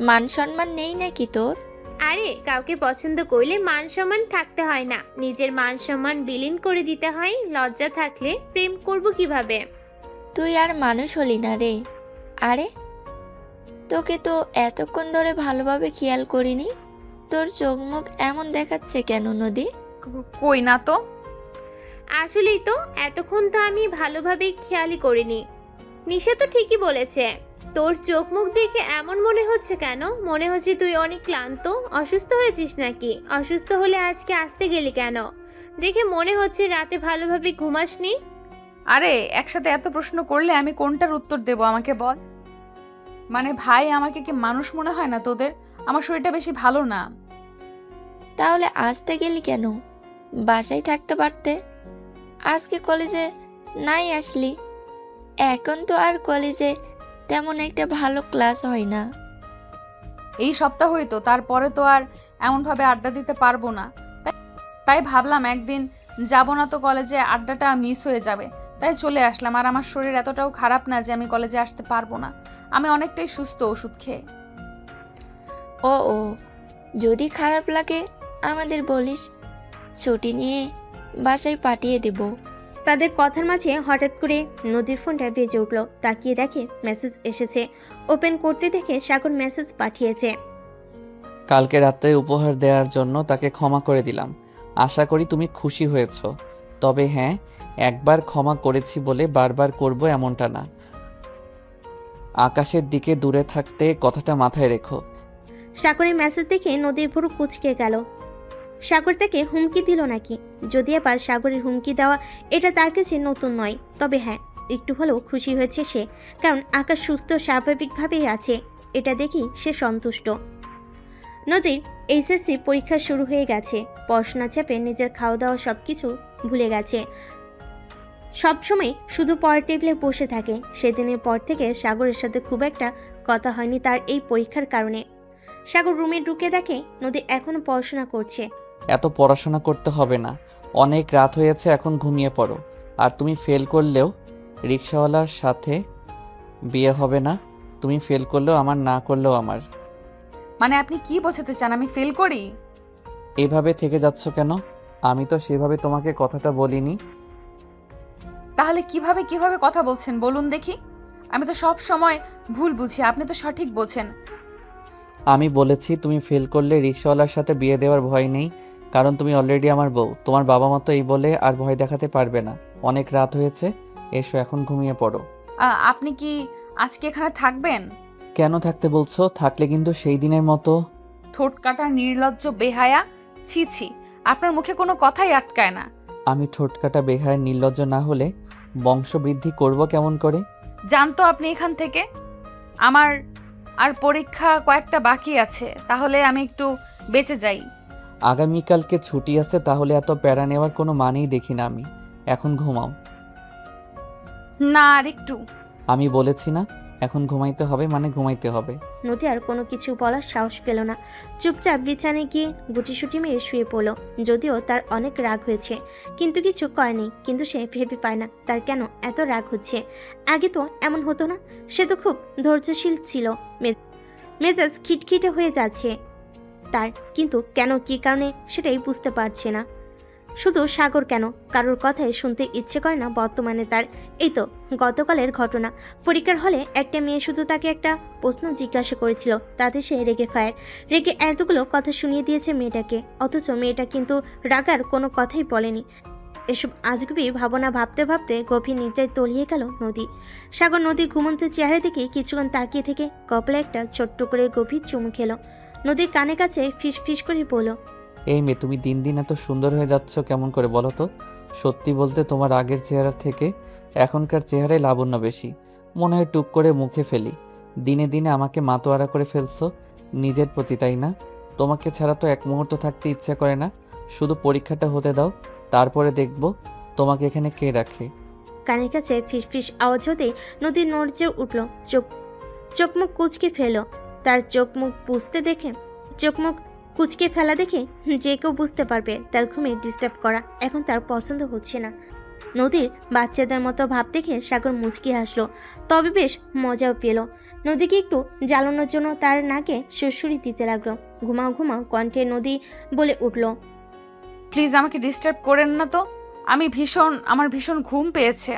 মান সম্মান নেই নাকি তোর? আরে কাউকে পছন্দ করলে মান সম্মান থাকতে হয় না, নিজের মান সম্মান বিলীন করে দিতে হয়। লজ্জা থাকলে প্রেম করব কিভাবে? তুই আর মানুষ হলি না রে। আরে তোকে তো এতক্ষণ ধরে ভালোভাবে খেয়াল করিনি। তোর চোখ মুখ এমন দেখাচ্ছে কেন নদী? কই না তো। আসলেই তো, এতক্ষণ তো আমি ভালোভাবে খেয়ালই করিনি। নিশা তো ঠিকই বলেছে। তোর চোখ মুখ দেখে এমন মনে হচ্ছে কেন? মনে হচ্ছে তুই অনেক ক্লান্ত, অসুস্থ হয়েছিস নাকি? অসুস্থ হলে আজকে আসতে গেলি কেন? দেখে মনে হচ্ছে রাতে ভালোভাবে ঘুমাসনি। আরে একসাথে এত প্রশ্ন করলে আমি কোনটার উত্তর দেব আমাকে বল। মানে ভাই আমাকে কি মানুষ মনে হয় না তোদের? আমার শরীরটা বেশি ভালো না। তাহলে আসতে গেলি কেন? বাসায় থাকতে পারতে। আজকে কলেজে নাই আসলি। এখন তো আর কলেজে তেমন একটা ভালো ক্লাস হয় না। এই সপ্তাহই তো, তারপরে তো আর এমনভাবে আড্ডা দিতে পারবো না। তাই ভাবলাম একদিন যাব না তো কলেজে, আড্ডাটা মিস হয়ে যাবে, তাই চলে আসলাম। আর আমার শরীর এতটাও খারাপ না যে আমি কলেজে আসতে পারবো না। আমি অনেকটাই সুস্থ ওষুধ খেয়ে। ও ও, যদি খারাপ লাগে আমাদের বলিস, ছুটি নিয়ে বাসায় পাঠিয়ে দেব। তাদের কথার মাঝে হঠাৎ করে নদীর ফোনটা বেজে উঠল। তাকিয়ে দেখে মেসেজ এসেছে। ওপেন করতে দেখে সাগর মেসেজ পাঠিয়েছে। কালকে রাত্রে উপহার দেওয়ার জন্য তাকে ক্ষমা করে দিলাম। আশা করি তুমি খুশি হয়েছো। তবে হ্যাঁ, একবার ক্ষমা করেছি বলে বারবার করব এমনটা না। আকাশের দিকে দূরে থাকতে কথাটা মাথায় রেখো। সাগরের মেসেজ দেখে নদীর ভুরু কুঁচকে গেল। সাগর তাকে হুমকি দিল নাকি? যদি আবার সাগরের হুমকি দেওয়া এটা তার কাছে নতুন নয়। তবে হ্যাঁ, একটু হলেও খুশি হয়েছে সে, কারণ আকাশ সুস্থ স্বাভাবিকভাবেই আছে। এটা দেখি সে সন্তুষ্ট। নদীর এইচএসসি পরীক্ষা শুরু হয়ে গেছে। পড়াশোনা চাপে নিজের খাওয়া দাওয়া সব কিছু ভুলে গেছে। সবসময় শুধু পড়ার টেবিলে বসে থাকে। সেদিনের পর থেকে সাগরের সাথে খুব একটা কথা হয়নি তার এই পরীক্ষার কারণে। সাগর রুমে ঢুকে দেখে নদী এখনো পড়াশোনা করছে। এত পড়াশোনা করতে হবে না, অনেক রাত হয়েছে, এখন ঘুমিয়ে পড়ো। আর তুমি ফেল করলেও রিক্সাওয়ালার সাথে বিয়ে হবে না। তুমি ফেল করলেও আমার, না করলেও আমার। মানে আপনি কি বোঝাতে চান আমি ফেল করি? এভাবে থেকে যাচ্ছ কেন? আমি তো সেভাবে তোমাকে কথাটা বলিনি। তাহলে কিভাবে কিভাবে কথা বলছেন বলুন দেখি। আমি তো সব সময় ভুল বুঝি, আপনি তো সঠিক বোঝেন। আমি বলেছি তুমি ফেল করলে রিক্সাওয়ালার সাথে বিয়ে দেওয়ার ভয় নেই, কারণ তুমি অলরেডি আমার বউ। তোমার বাবা মা তো এই বলে আর ভয় দেখাতে পারবে না। অনেক রাত হয়েছে, এসো এখন ঘুমিয়ে পড়ো। আপনি কি আজকে এখানে থাকবেন? কেন থাকতে বলছো? থাকলে কিন্তু সেই দিনের মতো। ঠোঁট কাটা নির্লজ্জ বেহায়া, ছি ছি, আপনার মুখে কোনো কথাই আটকায় না। আমি ঠোঁটকাটা বেহায় নির্লজ্জ না হলে বংশবৃদ্ধি করব কেমন করে? জানতো আপনি এখান থেকে। আমার আর পরীক্ষা কয়েকটা বাকি আছে, তাহলে আমি একটু বেঁচে যাই। আগামীকালকে ছুটি আছে, তাহলে এত প্যারা নেওয়ার কোনো মানেই দেখি না আমি। এখন ঘুমাও। না আর একটু। আমি বলেছি না এখন ঘুমাইতে হবে, মানে ঘুমাইতে হবে। নদী আর কোনো কিছু বলার সাহস পেল না। চুপচাপ বিছানায় গিয়ে গুটিসুটি মেরে শুয়ে পড়ল। যদিও তার অনেক রাগ হয়েছে, কিন্তু কিছু করেনি। কিন্তু সে ভেবে পায় না তার কেন এত রাগ হচ্ছে। আগে তো এমন হতো না। সে তো খুব ধৈর্যশীল ছিল। মেজাজ খিটখিটে হয়ে যাচ্ছে তার, কিন্তু কেন, কী কারণে সেটাই বুঝতে পারছে না। শুধু সাগর কেন, কারোর কথাই শুনতে ইচ্ছে করে না বর্তমানে তার। এই তো গতকালের ঘটনা। পরীক্ষার হলে একটা মেয়ে শুধু তাকে একটা প্রশ্ন জিজ্ঞাসা করেছিল, তাতে সে রেগে ফায়ার। রেগে এতগুলো কথা শুনিয়ে দিয়েছে মেয়েটাকে, অথচ মেয়েটা কিন্তু রাগার কোনো কথাই বলেনি। এসব আজগুবি ভাবনা ভাবতে ভাবতে গভীর নিদ্রায় তলিয়ে গেল নদী। সাগর নদীর ঘুমন্ত চেহারা দেখে কিছুক্ষণ তাকিয়ে থেকে কপালে একটা ছোট্ট করে গভীর চুমু খেলো। নদীর কানে কাছে ফিস ফিস করে বলল, এই মেয়ে, তুমি দিন দিন এত সুন্দর হয়ে যাচ্ছ কেমন করে বলো তো? সত্যি বলতে তোমার আগের চেহারা থেকে এখনকার চেহারায় লাবণ্য বেশি। মনে হয় টুক করে মুখে ফেলি। দিনে দিনে আমাকে মাতোয়ারা করে ফেলছো নিজের প্রতি, তাই না? তোমাকে ছাড়া তো এক মুহূর্ত থাকতে ইচ্ছা করে না। শুধু পরীক্ষাটা হতে দাও, তারপরে দেখব তোমাকে এখানে কে রাখে। কানের কাছে ফিস ফিস আওয়াজ হতেই নদী নড়ছে উঠল। চোখ মুখ কুচকে ফেলো। তার চোখ মুখ কুচকে ফেলা দেখে যে কেউ বুঝতে পারবে তার ঘুমে ডিস্টার্ব করা এখন তার পছন্দ হচ্ছে না। নদীর বাচ্চাদের মতো ভাব দেখে সাগর মুচকি হাসলো, তবে বেশ মজাও পেল। নদীকে একটু জ্বালানোর জন্য তার নাকে সুড়সুড়ি দিতে লাগলো। ঘুমাও ঘুমাও কণ্ঠে নদী বলে উঠল, প্লিজ আমাকে ডিস্টার্ব করেন না তো। আমার ভীষণ ঘুম পেয়েছে।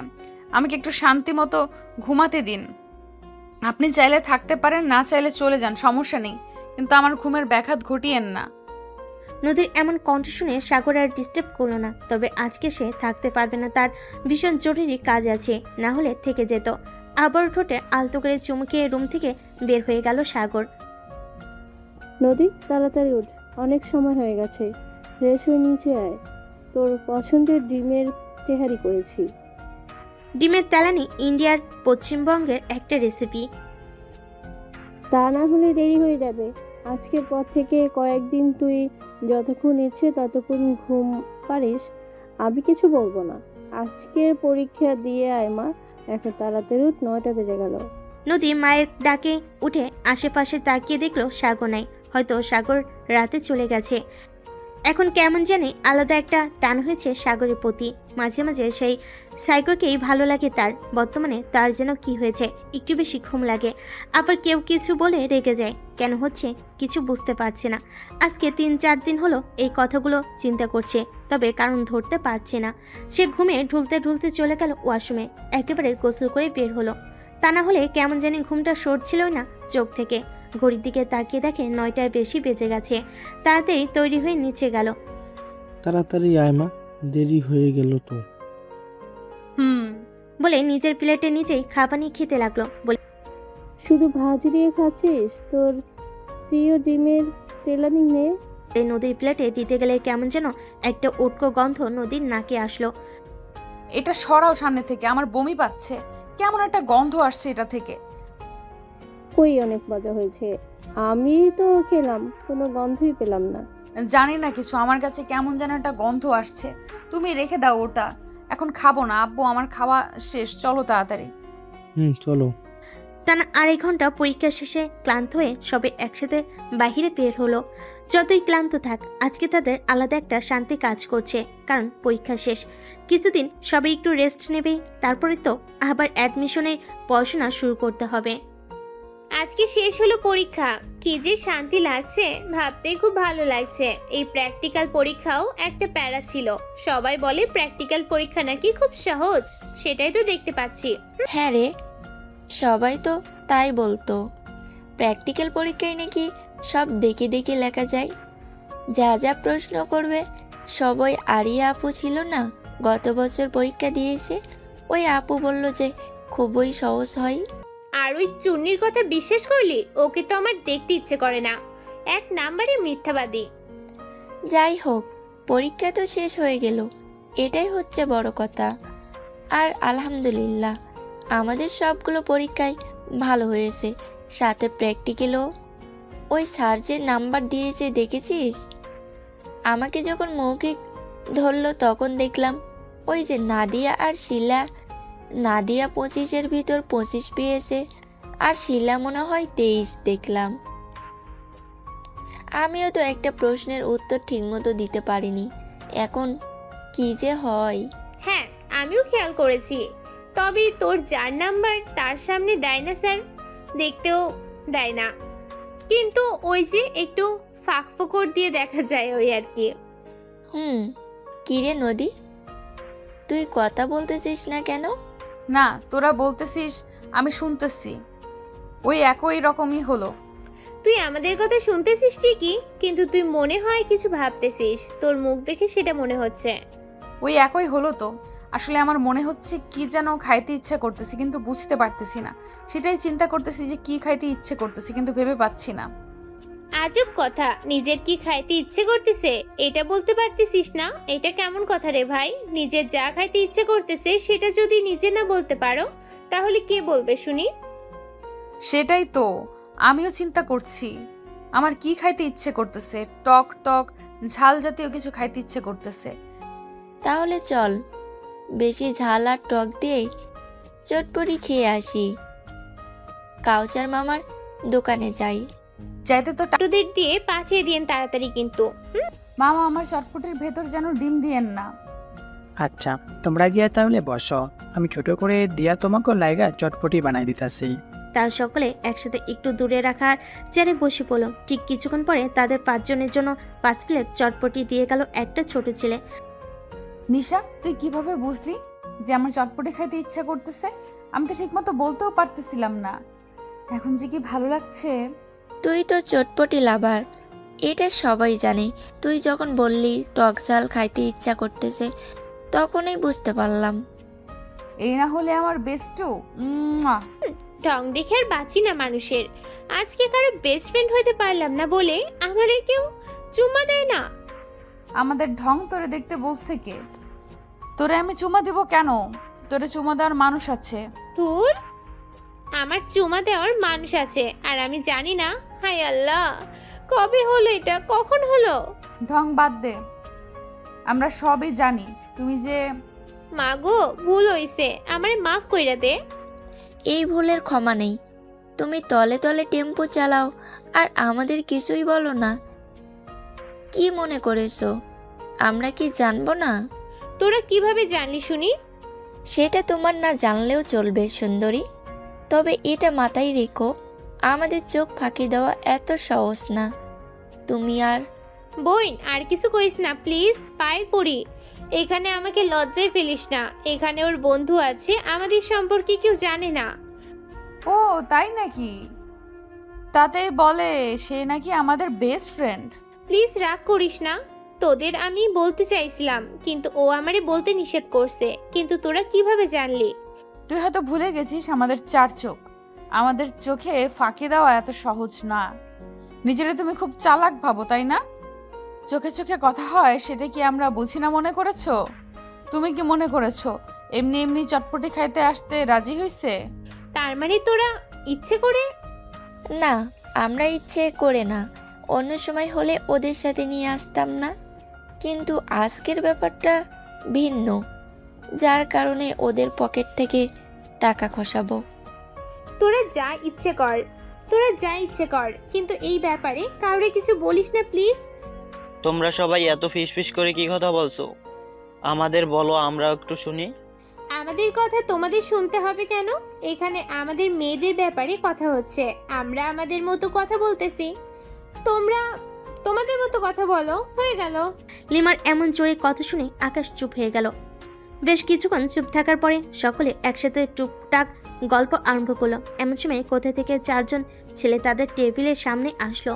আমাকে একটু শান্তি মতো ঘুমাতে দিন। আপনি চাইলে থাকতে পারেন, না চাইলে চলে যান, সমস্যা নেই, কিন্তু আমার ঘুমের ব্যাঘাত ঘটিয়েন না। নদীর এমন কণ্ঠ শুনে সাগর আর ডিস্টার্ব করলো না। তবে আজকে সে থাকতে পারবে না, তার ভীষণ জরুরি কাজ আছে, না হলে থেকে যেত। আবার ঠোঁটে আলতো করে চুমুকিয়ে রুম থেকে বের হয়ে গেল সাগর। নদী, তাড়াতাড়ি উঠ, অনেক সময় হয়ে গেছে। ফ্রেশ হয়ে নিচে আয়, তোর পছন্দের ডিমের তেহারি করেছি। ডিমের তেলানি ইন্ডিয়ার পশ্চিমবঙ্গের একটা রেসিপি। তা না হলে দেরি হয়ে যাবে। আজকের পর থেকে কয়েকদিন তুই যতক্ষণ ইচ্ছে ততক্ষণ ঘুম পারিস, আমি কিছু বলবো না। আজকের পরীক্ষা দিয়ে আয় মা, এখন তাড়াতাড়ি উঠ, 9টা বেজে গেল। নদী মায়ের ডাকে উঠে আশেপাশে তাকিয়ে দেখলো সাগর নাই। হয়তো সাগর রাতে চলে গেছে। এখন কেমন জানি আলাদা একটা টান হয়েছে সাগরের প্রতি। মাঝে মাঝে সেই সাইকোকেই ভালো লাগে তার। বর্তমানে তার যেন কি হয়েছে, একটু বেশি ঘুম লাগে। আবার কেউ কিছু বলে রেগে যায়। কেন হচ্ছে কিছু বুঝতে পারছে না। আজকে 3-4 দিন হলো এই কথাগুলো চিন্তা করছে, তবে কারণ ধরতে পারছে না। সে ঘুমে ঢুলতে ঢুলতে চলে গেল ওয়াশরুমে। একেবারে গোসল করে বের হলো। তা না হলে কেমন জানি ঘুমটা সরছিলই না চোখ থেকে। ঘড়ির দিকে তাকিয়ে দেখে 9টার বেশি বেজে গেছে। তাড়াতাড়ি তৈরি হয়ে নিচে গেল। তাড়াতাড়ি আয় মা, দেরি হয়ে গেল তো। বলে নিজের প্লেটে নিজেই খাবানি খেতে লাগলো। বলে, শুধু ভাজি দিয়ে খাচ্ছিস? তোর প্রিয় ডিমের তেলানি নে। নদীর প্লেটে দিতে গেলে কেমন যেন একটা উটকো গন্ধ নদীর নাকে আসলো। এটা সরাও সামনে থেকে, আমার বমি পাচ্ছে। কেমন একটা গন্ধ আসছে এটা থেকে। কই, অনেক মজা হয়েছে। আমি তো খেলাম, কোনো গন্ধই পেলাম না। জানি না কিছু, আমার কাছে কেমন যেন একটা গন্ধ আসছে। তুমি রেখে দাও ওটা, এখন খাবো না। আব্বু, আমার খাওয়া শেষ, চলো তাড়াতাড়ি। চলো। টানা 2.5 ঘন্টা পরীক্ষা শেষে ক্লান্ত হয়ে সবে একসাথে বাহিরে বের হলো। যতই ক্লান্ত থাক, আজকে তাদের আলাদা একটা শান্তি কাজ করছে, কারণ পরীক্ষা শেষ। কিছুদিন সবাই একটু রেস্ট নেবে, তারপরে তো আবার অ্যাডমিশনে পড়াশোনা শুরু করতে হবে। আজকে শেষ হলো পরীক্ষা, কি যে শান্তি লাগছে, ভাবতেই খুব ভালো লাগছে। এই প্র্যাকটিক্যাল পরীক্ষাও একটা প্যারা ছিল। সবাই বলে প্র্যাকটিক্যাল পরীক্ষা নাকি খুব সহজ, সেটাই তো দেখতে পাচ্ছি। হ্যাঁ রে, সবাই তো তাই বলতো। প্র্যাকটিক্যাল পরীক্ষায় নাকি সব দেখে দেখে লেখা যায়। যা যা প্রশ্ন করবে সবই আরিয়া আপু ছিল না, গত বছর পরীক্ষা দিয়েছে। ওই আপু বলল যে খুবই সহজ হয়। আর ওই চুন্নির কথা বিশ্বাস করলি? ওকে তো আমার দেখতে ইচ্ছে করে না, 1 নাম্বারের মিথ্যাবাদী। যাই হোক, পরীক্ষা তো শেষ হয়ে গেল, এটাই হচ্ছে বড় কথা। আর আলহামদুলিল্লাহ আমাদের সবগুলো পরীক্ষায় ভালো হয়েছে, সাথে প্র্যাকটিক্যালও। ওই স্যার যে নাম্বার দিয়েছে দেখেছিস? আমাকে যখন মৌখিক ধরলো তখন দেখলাম ওই যে নাদিয়া আর শিলা। নাদিয়া 25-এর ভিতর 25 পেয়েছে, আর শিলা মনে হয় 23 দেখলাম। আমিও তো একটা প্রশ্নের উত্তর ঠিকমতো দিতে পারিনি, এখন কি যে হয়। হ্যাঁ, আমিও খেয়াল করেছি। তবে তোর যার নাম্বার তার সামনে দেয় না স্যার, দেখতেও দেয় না, কিন্তু ওই যে একটু ফাঁক ফোকর দিয়ে দেখা যায়, ওই আর কি। কিরে নদী, তুই কথা বলতেছিস না কেন? না, তোরা বলতেছিস, আমি শুনতেছি। ওই একই রকমই হলো। তুই আমাদের কথা শুনতেছিস ঠিকই, কিন্তু তুই মনে হয় কিছু ভাবতেছিস, তোর মুখ দেখে সেটা মনে হচ্ছে। ওই একই হলো তো। আসলে আমার মনে হচ্ছে কি যেন খাইতে ইচ্ছে করতেছি, কিন্তু বুঝতে পারতেছি না। সেটাই চিন্তা করতেছি যে কি খাইতে ইচ্ছে করতেছি, কিন্তু ভেবে পাচ্ছি না। আজব কথা, নিজের কি খাইতে ইচ্ছে করতেছে এটা বলতে পারতেছিস না? এটা কেমন কথা রে ভাই? নিজের যা খাইতে ইচ্ছে করতেছে সেটা যদি নিজে না বলতে পারো তাহলে কে বলবে শুনি? সেটাই তো আমিও চিন্তা করছি। আমার কি খাইতে ইচ্ছে করতেছে, টক টক ঝাল জাতীয় কিছু খাইতে ইচ্ছে করতেছে। তাহলে চল বেশি ঝাল আর টক দিয়ে চটপটি খেয়ে আসি। কাউচার মামার দোকানে যাই। চাইতে তো টাটুদের দিয়ে পাঠিয়ে দিন তাড়াতাড়ি কিন্তু। মামা আমার চটপটির ভেতর যেন ডিম দিয়েন না। আচ্ছা, তোমরা গিয়া তাহলে বসো, আমি ছোট করে দিয়া তোমাকে লাইগা চটপটি বানাই দিতাছি। তার সকলে একসাথে একটু দূরে রাখার চেয়ারে বসে পড়ল। ঠিক কিছুক্ষণ পরে তাদের 5 জনের জন্য 5 প্লেট চটপটি দিয়ে গেল একটা ছোট ছেলে। নিশা, তুই কিভাবে বুঝলি যে আমার চটপটি খাইতে ইচ্ছা করতেছে? আমি তো ঠিকমতো বলতেও পারতেছিলাম না। এখন যে কি ভালো লাগছে। তুই তো চটপটি লাভার, এটা সবাই জানে। তুই যখন বললি টক ঝাল খাইতে ইচ্ছা করতেছে তখনই বুঝতে পারলাম। এই না হলে আমার বেস্টু। ঢং দেখে আর বাঁচি না মানুষের। আজকে কারো বেস্ট ফ্রেন্ড হইতে পারলাম না বলে আমারে কেউ চুম্মা দেয় না। আমাদের ঢং তোরে দেখতে বলছে কে? তোরে আমি চুমা দিব কেন? তোরে চুমা দেওয়ার মানুষ আছে। তোর আমার চুমা দেওয়ার মানুষ আছে আর আমি জানি না? হায় আল্লাহ, কবে হলো এটা? কখন হলো? ঢং বাদ দে, আমরা সবই জানি তুমি যে। মাগো, ভুল হইছে, আমারে মাফ কইরা দে। এই ভুলের ক্ষমা নেই। তুমি তলে তলে টেম্পো চালাও আর আমাদের কিছুই বলো না। কি মনে করেছো আমরা কি জানবো না? তোরা কিভাবে জানলি শুনি? সেটা তোমার না জানলেও চলবে সুন্দরী, তবে এটা মাথায় রেখো, আমাদের চোখ ফাঁকি দেওয়া এত সহজ না। তুমি আর বোন, আর কিছু কইস না প্লিজ, পায়ে পড়ি। এখানে আমাকে লজ্জায় ফেলিস না। এখানে ওর বন্ধু আছে, আমাদের সম্পর্কে কেউ জানে না। ও তাই নাকি? তাতেই বলে সে নাকি আমাদের বেস্ট ফ্রেন্ড। প্লিজ রাগ করিস না। তোদের আমি বলতে চাইছিলাম কিন্তু ও আমারে বলতে নিষেধ করছে। কিন্তু তোরা কিভাবে জানলি? তুই হয়তো ভুলে গেছিস আমাদের 4 চোখ। আমাদের চোখে ফাঁকি দেওয়া এত সহজ না। নিজেরা তুমি খুব চালাক ভাবো, তাই না? চোখে চোখে কথা হয় সেটা কি আমরা বুঝি না মনে করেছো? তুমি কি মনে করেছো এমনি এমনি চটপটি খাইতে আসতে রাজি হইছে? তার মানে তোরা ইচ্ছে করে? না, আমরা ইচ্ছে করে না। অন্য সময় হলে ওদের সাথে নিয়ে আসতাম না, কিন্তু আজকের ব্যাপারটা ভিন্ন, যার কারণে ওদের পকেট থেকে টাকা খসাবো। তোরা যা ইচ্ছে কর, তোরা যা ইচ্ছে কর, কিন্তু এই ব্যাপারে কাউরে কিছু বলিস না প্লিজ। তোমরা সবাই এত ফিসফিস করে কি কথা বলছো? আমাদের বলো, আমরা একটু শুনি। আমাদের কথা তোমাদের শুনতে হবে কেন? এখানে আমাদের মেয়েদের ব্যাপারে কথা হচ্ছে। আমরা আমাদের মতো কথা বলতেছি, তোমরা তোমাদের মতো কথা বলো, হয়ে গেল। লিমার এমন জোরে কথা শুনে আকাশ চুপ হয়ে গেল। বেশ কিছুক্ষণ চুপ থাকার পরে সকলে একসাথে টুকটাক গল্প আরম্ভ করলো। এমন সময় কোথা থেকে 4 জন ছেলে তাদের টেবিলের সামনে আসলো।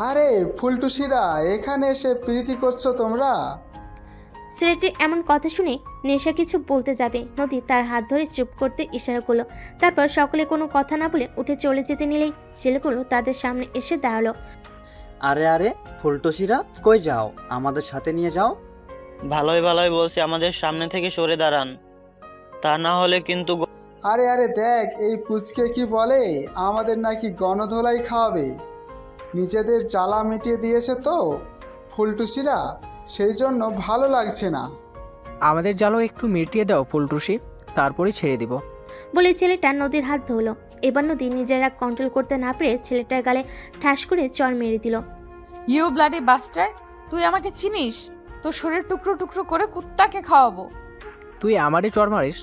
আরে ফুলটুসিরা, এখানে এসে প্রীতি করছো তোমরা? ছেলেটি এমন কথা শুনে নেশা কিছু বলতে যাবে, নদী তার হাত ধরে চুপ করতে ইশারা করলো। তারপর সকলে কোনো কথা না বলে উঠে চলে যেতে নিলেই ছেলেগুলো তাদের সামনে এসে দাঁড়ালো। আরে আরে ফুলটুসিরা, কই যাও? আমাদের সাথে নিয়ে যাও। ভালোই ভালোই বলছি, আমাদের সামনে থেকে সরে দাঁড়ান, তা না হলে কিন্তু। আরে আরে দেখ, এই পুচকে কি বলে, আমাদের নাকি গণধোলাই খাওয়াবে। নিজেদের জ্বালা মিটিয়ে দিয়েছে তো ফুলটুসিরা, সেই জন্য ভালো লাগছে না। আমাদের জালও একটু মিটিয়ে দাও ফুলটুসি, তারপরে ছেড়ে দিব। বলে ছেলেটা নদীর হাত ধরলো। এবার নদী নিজেরা কন্ট্রোল করতে না পেরে ছেলেটার গালে ঠাস করে চড় মেরে দিল। ইউ ব্লাডি বাস্টার, তুই আমাকে চিনিস? তোর শরীর টুকরো টুকরো করে কুত্তাকে খাওয়াবো। তুই আমারই চর মারিস?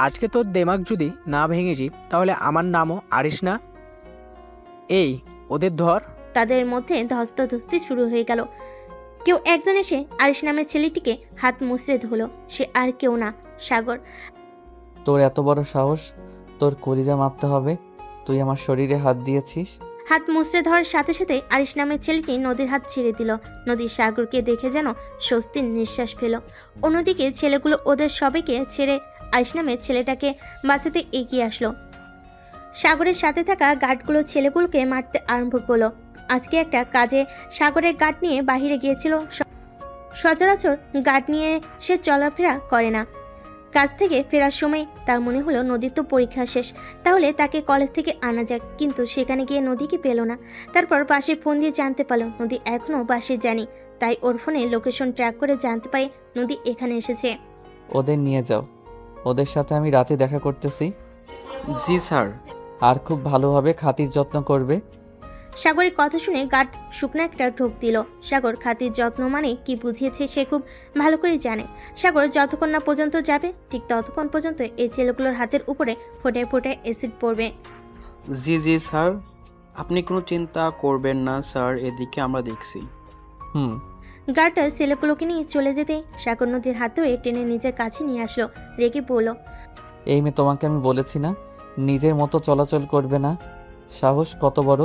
আজকে তোর দেমাগ যদি না ভেঙেছি তাহলে আমার নামও আরিস না। এই ওদের ধর। তাদের মধ্যে ধস্তাধস্তি শুরু হয়ে গেল। কেউ একজন এসে আরিশ নামের ছেলেটিকে হাত মুছড়ে ধরল। সে আর কেউ না, সাগর। তোর এত বড় সাহস, তোর কলিজা মাপতে হবে। তুই আমার শরীরে হাত দিয়েছিস। হাত মুছড়ে ধরার সাথে সাথে আরিশ নামের ছেলেটি নদীর হাত ছেড়ে দিল। নদী সাগরকে দেখে যেন স্বস্তির নিঃশ্বাস ফেল। অন্যদিকে ছেলেগুলো ওদের সবাইকে ছেড়ে আরিশ নামের ছেলেটাকে বাঁচাতে এগিয়ে আসলো। সাগরের সাথে থাকা গার্ডগুলো ছেলেগুলোকে মারতে আরম্ভ করলো। আজকে একটা কাজে সাগরের গার্ড নিয়ে বাহিরে গিয়েছিল। সচরাচর গার্ড নিয়ে সে চলাফেরা করে না। কাজ থেকে ফেরার সময় তার মনে হলো নদীর তো পরীক্ষা শেষ, তাহলে তাকে কলেজ থেকে আনা যাক, কিন্তু সেখানে গিয়ে নদীকে পেল না। তারপর বাসে ফোন দিয়ে জানতে পারলো নদী এখনও বাসে যায়নি, তাই ওর ফোনে লোকেশন ট্র্যাক করে জানতে পারে নদী এখানে এসেছে। ওদের নিয়ে যাও, ওদের সাথে আমি রাতে দেখা করতেছি। জি স্যার। আর খুব ভালোভাবে খাতির যত্ন করবে। সাগরের কথা শুনে গার্ড শুকনো একটা ঢোক দিল। সাগর খাতির যত্ন মানে কি বুঝিয়েছে সে খুব ভালো করে জানে। সাগর যতক্ষণ না পর্যন্ত যাবে ঠিক ততক্ষণ পর্যন্ত এই ছেলেগুলোর হাতের উপরে ফোঁটায় ফোঁটায় অ্যাসিড পড়বে। জি জি স্যার, আপনি কোনো চিন্তা করবেন না স্যার, এদিকে আমরা দেখছি। গার্ডটা ছেলেগুলোকে নিয়ে চলে যেতে সাগর নদীর হাত ধরে টেনে নিজের কাছে নিয়ে আসলো। রেগে বলল, এই মেয়ে, তোমাকে আমি বলেছি না নিজের মতো চলাচল করবে না? সাহস কত বড়,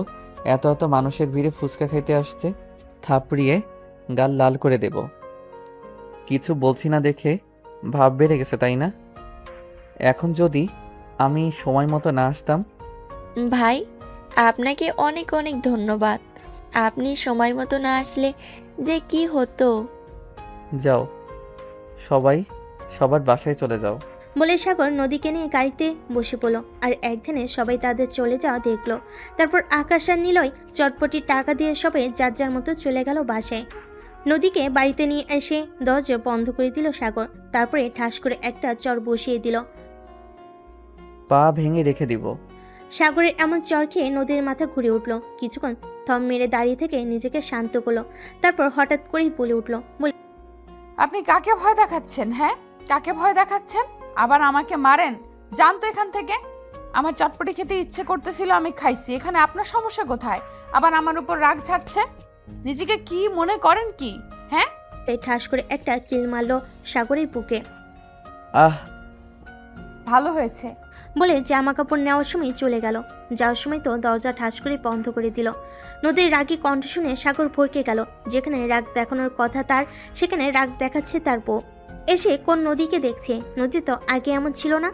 এত এত মানুষের ভিড়ে ফুচকা খাইতে আসছে। থাপড়িয়ে গাল লাল করে দেব। কিছু বলছি না দেখে ভাব বেড়ে গেছে, তাই না? এখন যদি আমি সময় মতো না আসতাম। ভাই, আপনাকে অনেক অনেক ধন্যবাদ। আপনি সময় মতো না আসলে যে কি হতো। যাও, সবাই সবার বাসায় চলে যাও। বলে সাগর নদীকে নিয়ে গাড়িতে বসে পড়ল। আর একদিনে সবাই তাদের চলে যাওয়া দেখলো। তারপর আকাশ আর নিলয় চটপটি টাকা দিয়ে সবাই যার যার মতো চলে গেল বাসায়। নদীকে বাড়িতে নিয়ে এসে দরজা বন্ধ করে দিল সাগর। তারপরে ঠাস করে একটা চর বসিয়ে দিল। পা ভেঙে রেখে দিব। সাগরের এমন চর খেয়ে নদীর মাথা ঘুরে উঠল। কিছুক্ষণ থম মেরে দাঁড়িয়ে থেকে নিজেকে শান্ত করলো। তারপর হঠাৎ করেই বলে উঠল, আপনি কাকে ভয় দেখাচ্ছেন? হ্যাঁ, কাকে ভয় দেখাচ্ছেন? আবার আমাকে মারেন? যান তো এখান থেকে। আমার চটপটি খেতে ইচ্ছে করতেছিল, আমি খাইছি। এখানে আপনার সমস্যা কোথায়? আবার আমার উপর রাগ ছাড়ছে। নিজেকে কি মনে করেন কি? হ্যাঁ, এই ঠাস করে একটা কিল মারলো সাগরের বুকে। আহ, ভালো হয়েছে বলে জামা কাপড় নেওয়ার সময় চলে গেল। যাওয়ার সময় তো দরজা ঠাস করে বন্ধ করে দিল। নদীর রাগী কণ্ঠ শুনে সাগর ভরকে গেল। যেখানে রাগ দেখানোর কথা তার, সেখানে রাগ দেখাচ্ছে তার বউ। এসে কোন নদীকে দেখছে? নদী তো আগে এমন ছিল না।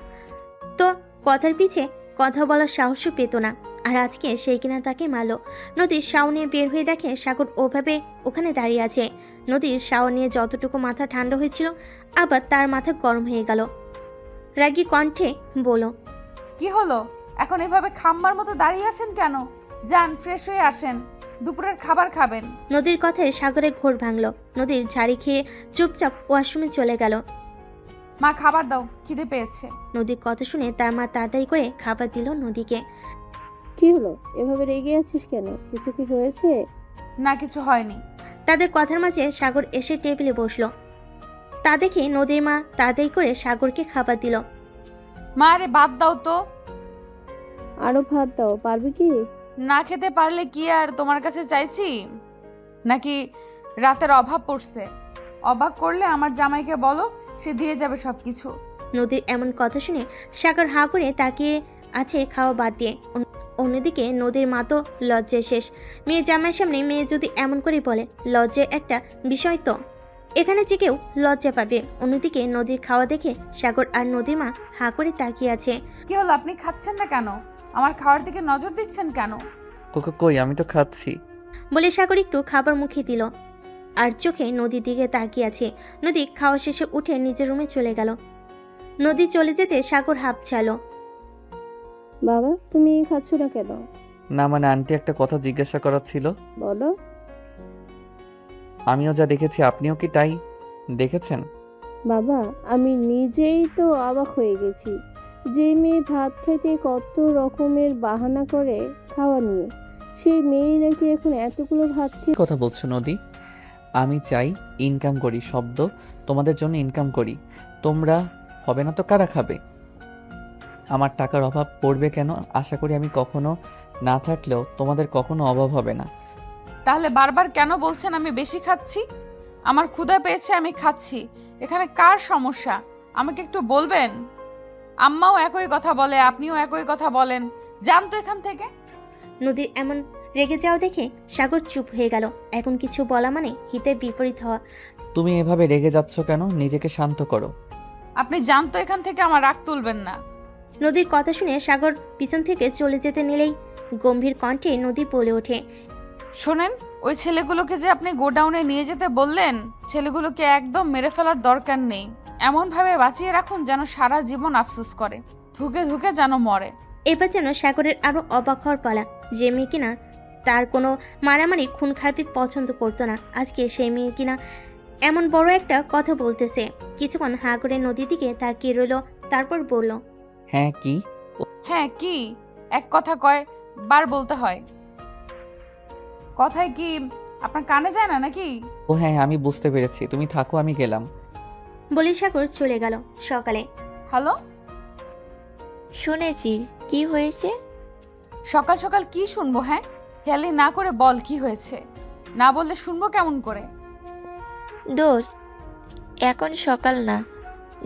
তো কথার পিছে কথা বলার সাহসও পেত না। আর আজকে সেই কিনা তাকে মারল। নদীর শাও নিয়ে বের হয়ে দেখে সাগর ওভাবে ওখানে দাঁড়িয়ে আছে। নদীর শাও নিয়ে যতটুকু মাথা ঠান্ডা হয়েছিল, আবার তার মাথা গরম হয়ে গেল। রাগী কণ্ঠে বলল, কি হলো? এখন এভাবে খাম্বার মতো দাঁড়িয়ে আছেন কেন? যান, ফ্রেশ হয়ে আসেন, দুপুরের খাবার খাবেন। নদীর কথায় সাগরের ঘোর ভাঙল। নদীর ঝাড়ি খেয়ে চুপচাপ ওয়াশরুমে চলে গেল। মা, খাবার দাও, খিদে পেয়েছে। নদীর কথা শুনে তার মা তাড়াতাড়ি করে খাবার দিল নদীকে। কি হলো, এভাবে রেগে আছিস কেন? কিছু কি হয়েছে? না, কিছু হয়নি। তাদের কথার মাঝে সাগর এসে টেবিলে বসলো। তা দেখে নদীর মা তাড়াতাড়ি করে সাগরকে খাবার দিল। মা, আরে বাদ দাও তো। আরো ভাত দাও, পারবি কি? না খেতে পারলে কি আর তোমার কাছে চাইছি নাকি? রাতের অভাব পড়ছে। অবাক করলে আমার জামাইকে বলো, সে দিয়ে যাবে সবকিছু। নদীর এমন কথা শুনে সাগর হাঁ করে তাকিয়ে আছে খাওয়া বাদ দিয়ে। অন্যদিকে নদীর মা তো লজ্জায় শেষ। মেয়ে জামাইয়ের সামনে মেয়ে যদি এমন করে বলে, লজ্জার একটা বিষয় তো। এখানে যে কেউ লজ্জা পাবে। অন্যদিকে নদীর খাওয়া দেখে সাগর আর নদীর মা হাঁ করে তাকিয়ে আছে। কি হলো, আপনি খাচ্ছেন না কেন? আমার খাওয়ার দিকে নজর দিচ্ছেন কেন? কই, আমি তো খাচ্ছি। বলে সাগর একটু খাবার মুখে দিল আর চোখে নদীর দিকে তাকিয়ে আছে। নদী খাওয়া শেষে উঠে নিজের রুমে চলে গেল। নদী চলে যেতে সাগর হাঁপছালো। বাবা, তুমি খাচ্ছ না কেন? না মানে আন্টি একটা কথা জিজ্ঞাসা করার ছিল। বলো। আমিও যা দেখেছি আপনিও কি তাই দেখেছেন? বাবা, আমি নিজেই তো অবাক হয়ে গেছি। যে মেয়ে ভাত খাইতে কত রকমের বাহানা করে খাওয়া নিয়ে, সেই মেয়ে নাকি এখন এতগুলো ভাত খেয়ে। কথা বলছো নদী? আমি চাই ইনকাম করি, শব্দ তোমাদের জন্য ইনকাম করি। তোমরা হবে না তো কারা খাবে? আমার টাকার অভাব পড়বে কেন? আশা করি আমি কখনো না থাকলেও তোমাদের কখনো অভাব হবে না। তাহলে বারবার কেন বলছেন আমি বেশি খাচ্ছি? আমার ক্ষুধা পেয়েছে, আমি খাচ্ছি। এখানে কার সমস্যা আমাকে একটু বলবেন? আম্মাও একই কথা বলে, আপনিও একই কথা বলেন। যান তো এখান থেকে। নদীর এমন রেগে যাওয়া দেখে সাগর চুপ হয়ে গেল। এখন কিছু বলা মানে হিতে বিপরীত হওয়া। তুমি এভাবে রেগে যাচ্ছ কেন? নিজেকে শান্ত করো। আপনি জানতো এখান থেকে আমার রাগ তুলবেন না। নদীর কথা শুনে সাগর পিছন থেকে চলে যেতে নিলেই গম্ভীর কণ্ঠে নদী বলে ওঠে, শোনেন, ওই ছেলেগুলোকে যে আপনি গোডাউনে নিয়ে যেতে বললেন, ছেলেগুলোকে একদম মেরে ফেলার দরকার নেই। এমনভাবে বাঁচিয়ে রাখুন যেন সারা জীবন আফসোস করে, ধুকে ধুকে যেন মরে। এবার যেন সাগরের আরো অবাক হওয়ার পালা। যে মেয়ে কিনা তার কোনো মারামারি খুন খারাপি পছন্দ করতো না, আজকে সেই মেয়ে কিনা এমন বড় একটা কথা বলতেছে। কিছুক্ষণ হাঁ করে নদীর দিকে তাকিয়ে রইল, তারপর বলল, হ্যাঁ কি? হ্যাঁ কি? এক কথা কয় বার বলতে হয়। কথায় কি আপনার কানে যায় না নাকি? ও হ্যাঁ, আমি বুঝতে পেরেছি, তুমি থাকো, আমি গেলাম। বলে সাগর চলে গেল। সকালে, হ্যালো, শুনেছি, কি হয়েছে? সকাল সকাল কি শুনবো? হ্যাঁ, হেয়ালি না করে বল কি হয়েছে। না বললে শুনবো কেমন করে? দোস্ত, এখন সকাল না,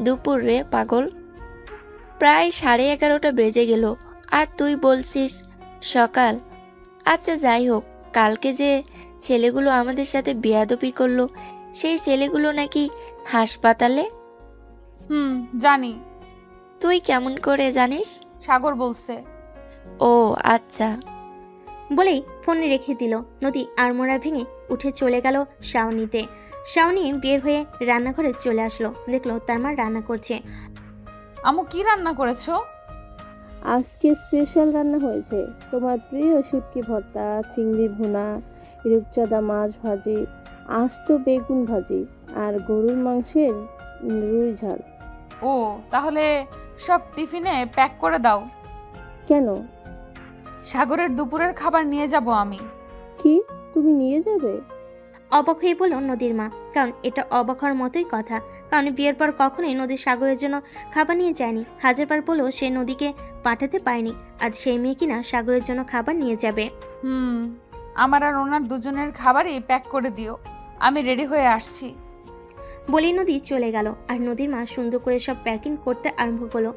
দুপুর রে পাগল। প্রায় 11:30 বেজে গেল আর তুই বলছিস সকাল। আচ্ছা যাই হোক, কালকে যে ছেলেগুলো আমাদের সাথে বেয়াদবি করলো, সেই ছেলেগুলো নাকি হাসপাতালে। জানি। তুই কেমন করে জানিস? সাগর বলছে। ও আচ্ছা। বলেই ফোন রেখে দিল। নদী আড়মোড়া ভেঙে উঠে চলে গেল শাওনিতে। শাওনি বের হয়ে রান্নাঘরে চলে আসলো, দেখলো তার মা রান্না করছে। আমু কি রান্না করেছো? আজকে স্পেশাল রান্না হয়েছে, তোমার প্রিয় শুটকি ভর্তা, চিংড়ি ভুনা, রূপচাঁদা মাছ ভাজি, আস্ত বেগুন ভাজি আর গরুর মাংসের রুই ঝাল। ও, তাহলে সব টিফিনে প্যাক করে দাও। কেন? সাগরের দুপুরের খাবার নিয়ে যাব আমি। কি, তুমি নিয়ে যাবে? অবাক হয়ে বলল নদীর মা, কারণ এটা অবাক হওয়ার মতোই কথা। কারণ বিয়ের পর কখনোই নদী সাগরের জন্য খাবার নিয়ে যায়নি। হাজারবার বলেও সে নদীকে পাঠাতে পারেনি, আজ সেই মেয়ে কিনা সাগরের জন্য খাবার নিয়ে যাবে। আমার আর ওনার দুজনের খাবারই প্যাক করে দিও, আমি রেডি হয়ে আসছি। বলি নদী চলে গেল আর নদীর মা সুন্দর করে সব প্যাকিং করতে আরম্ভ করলো।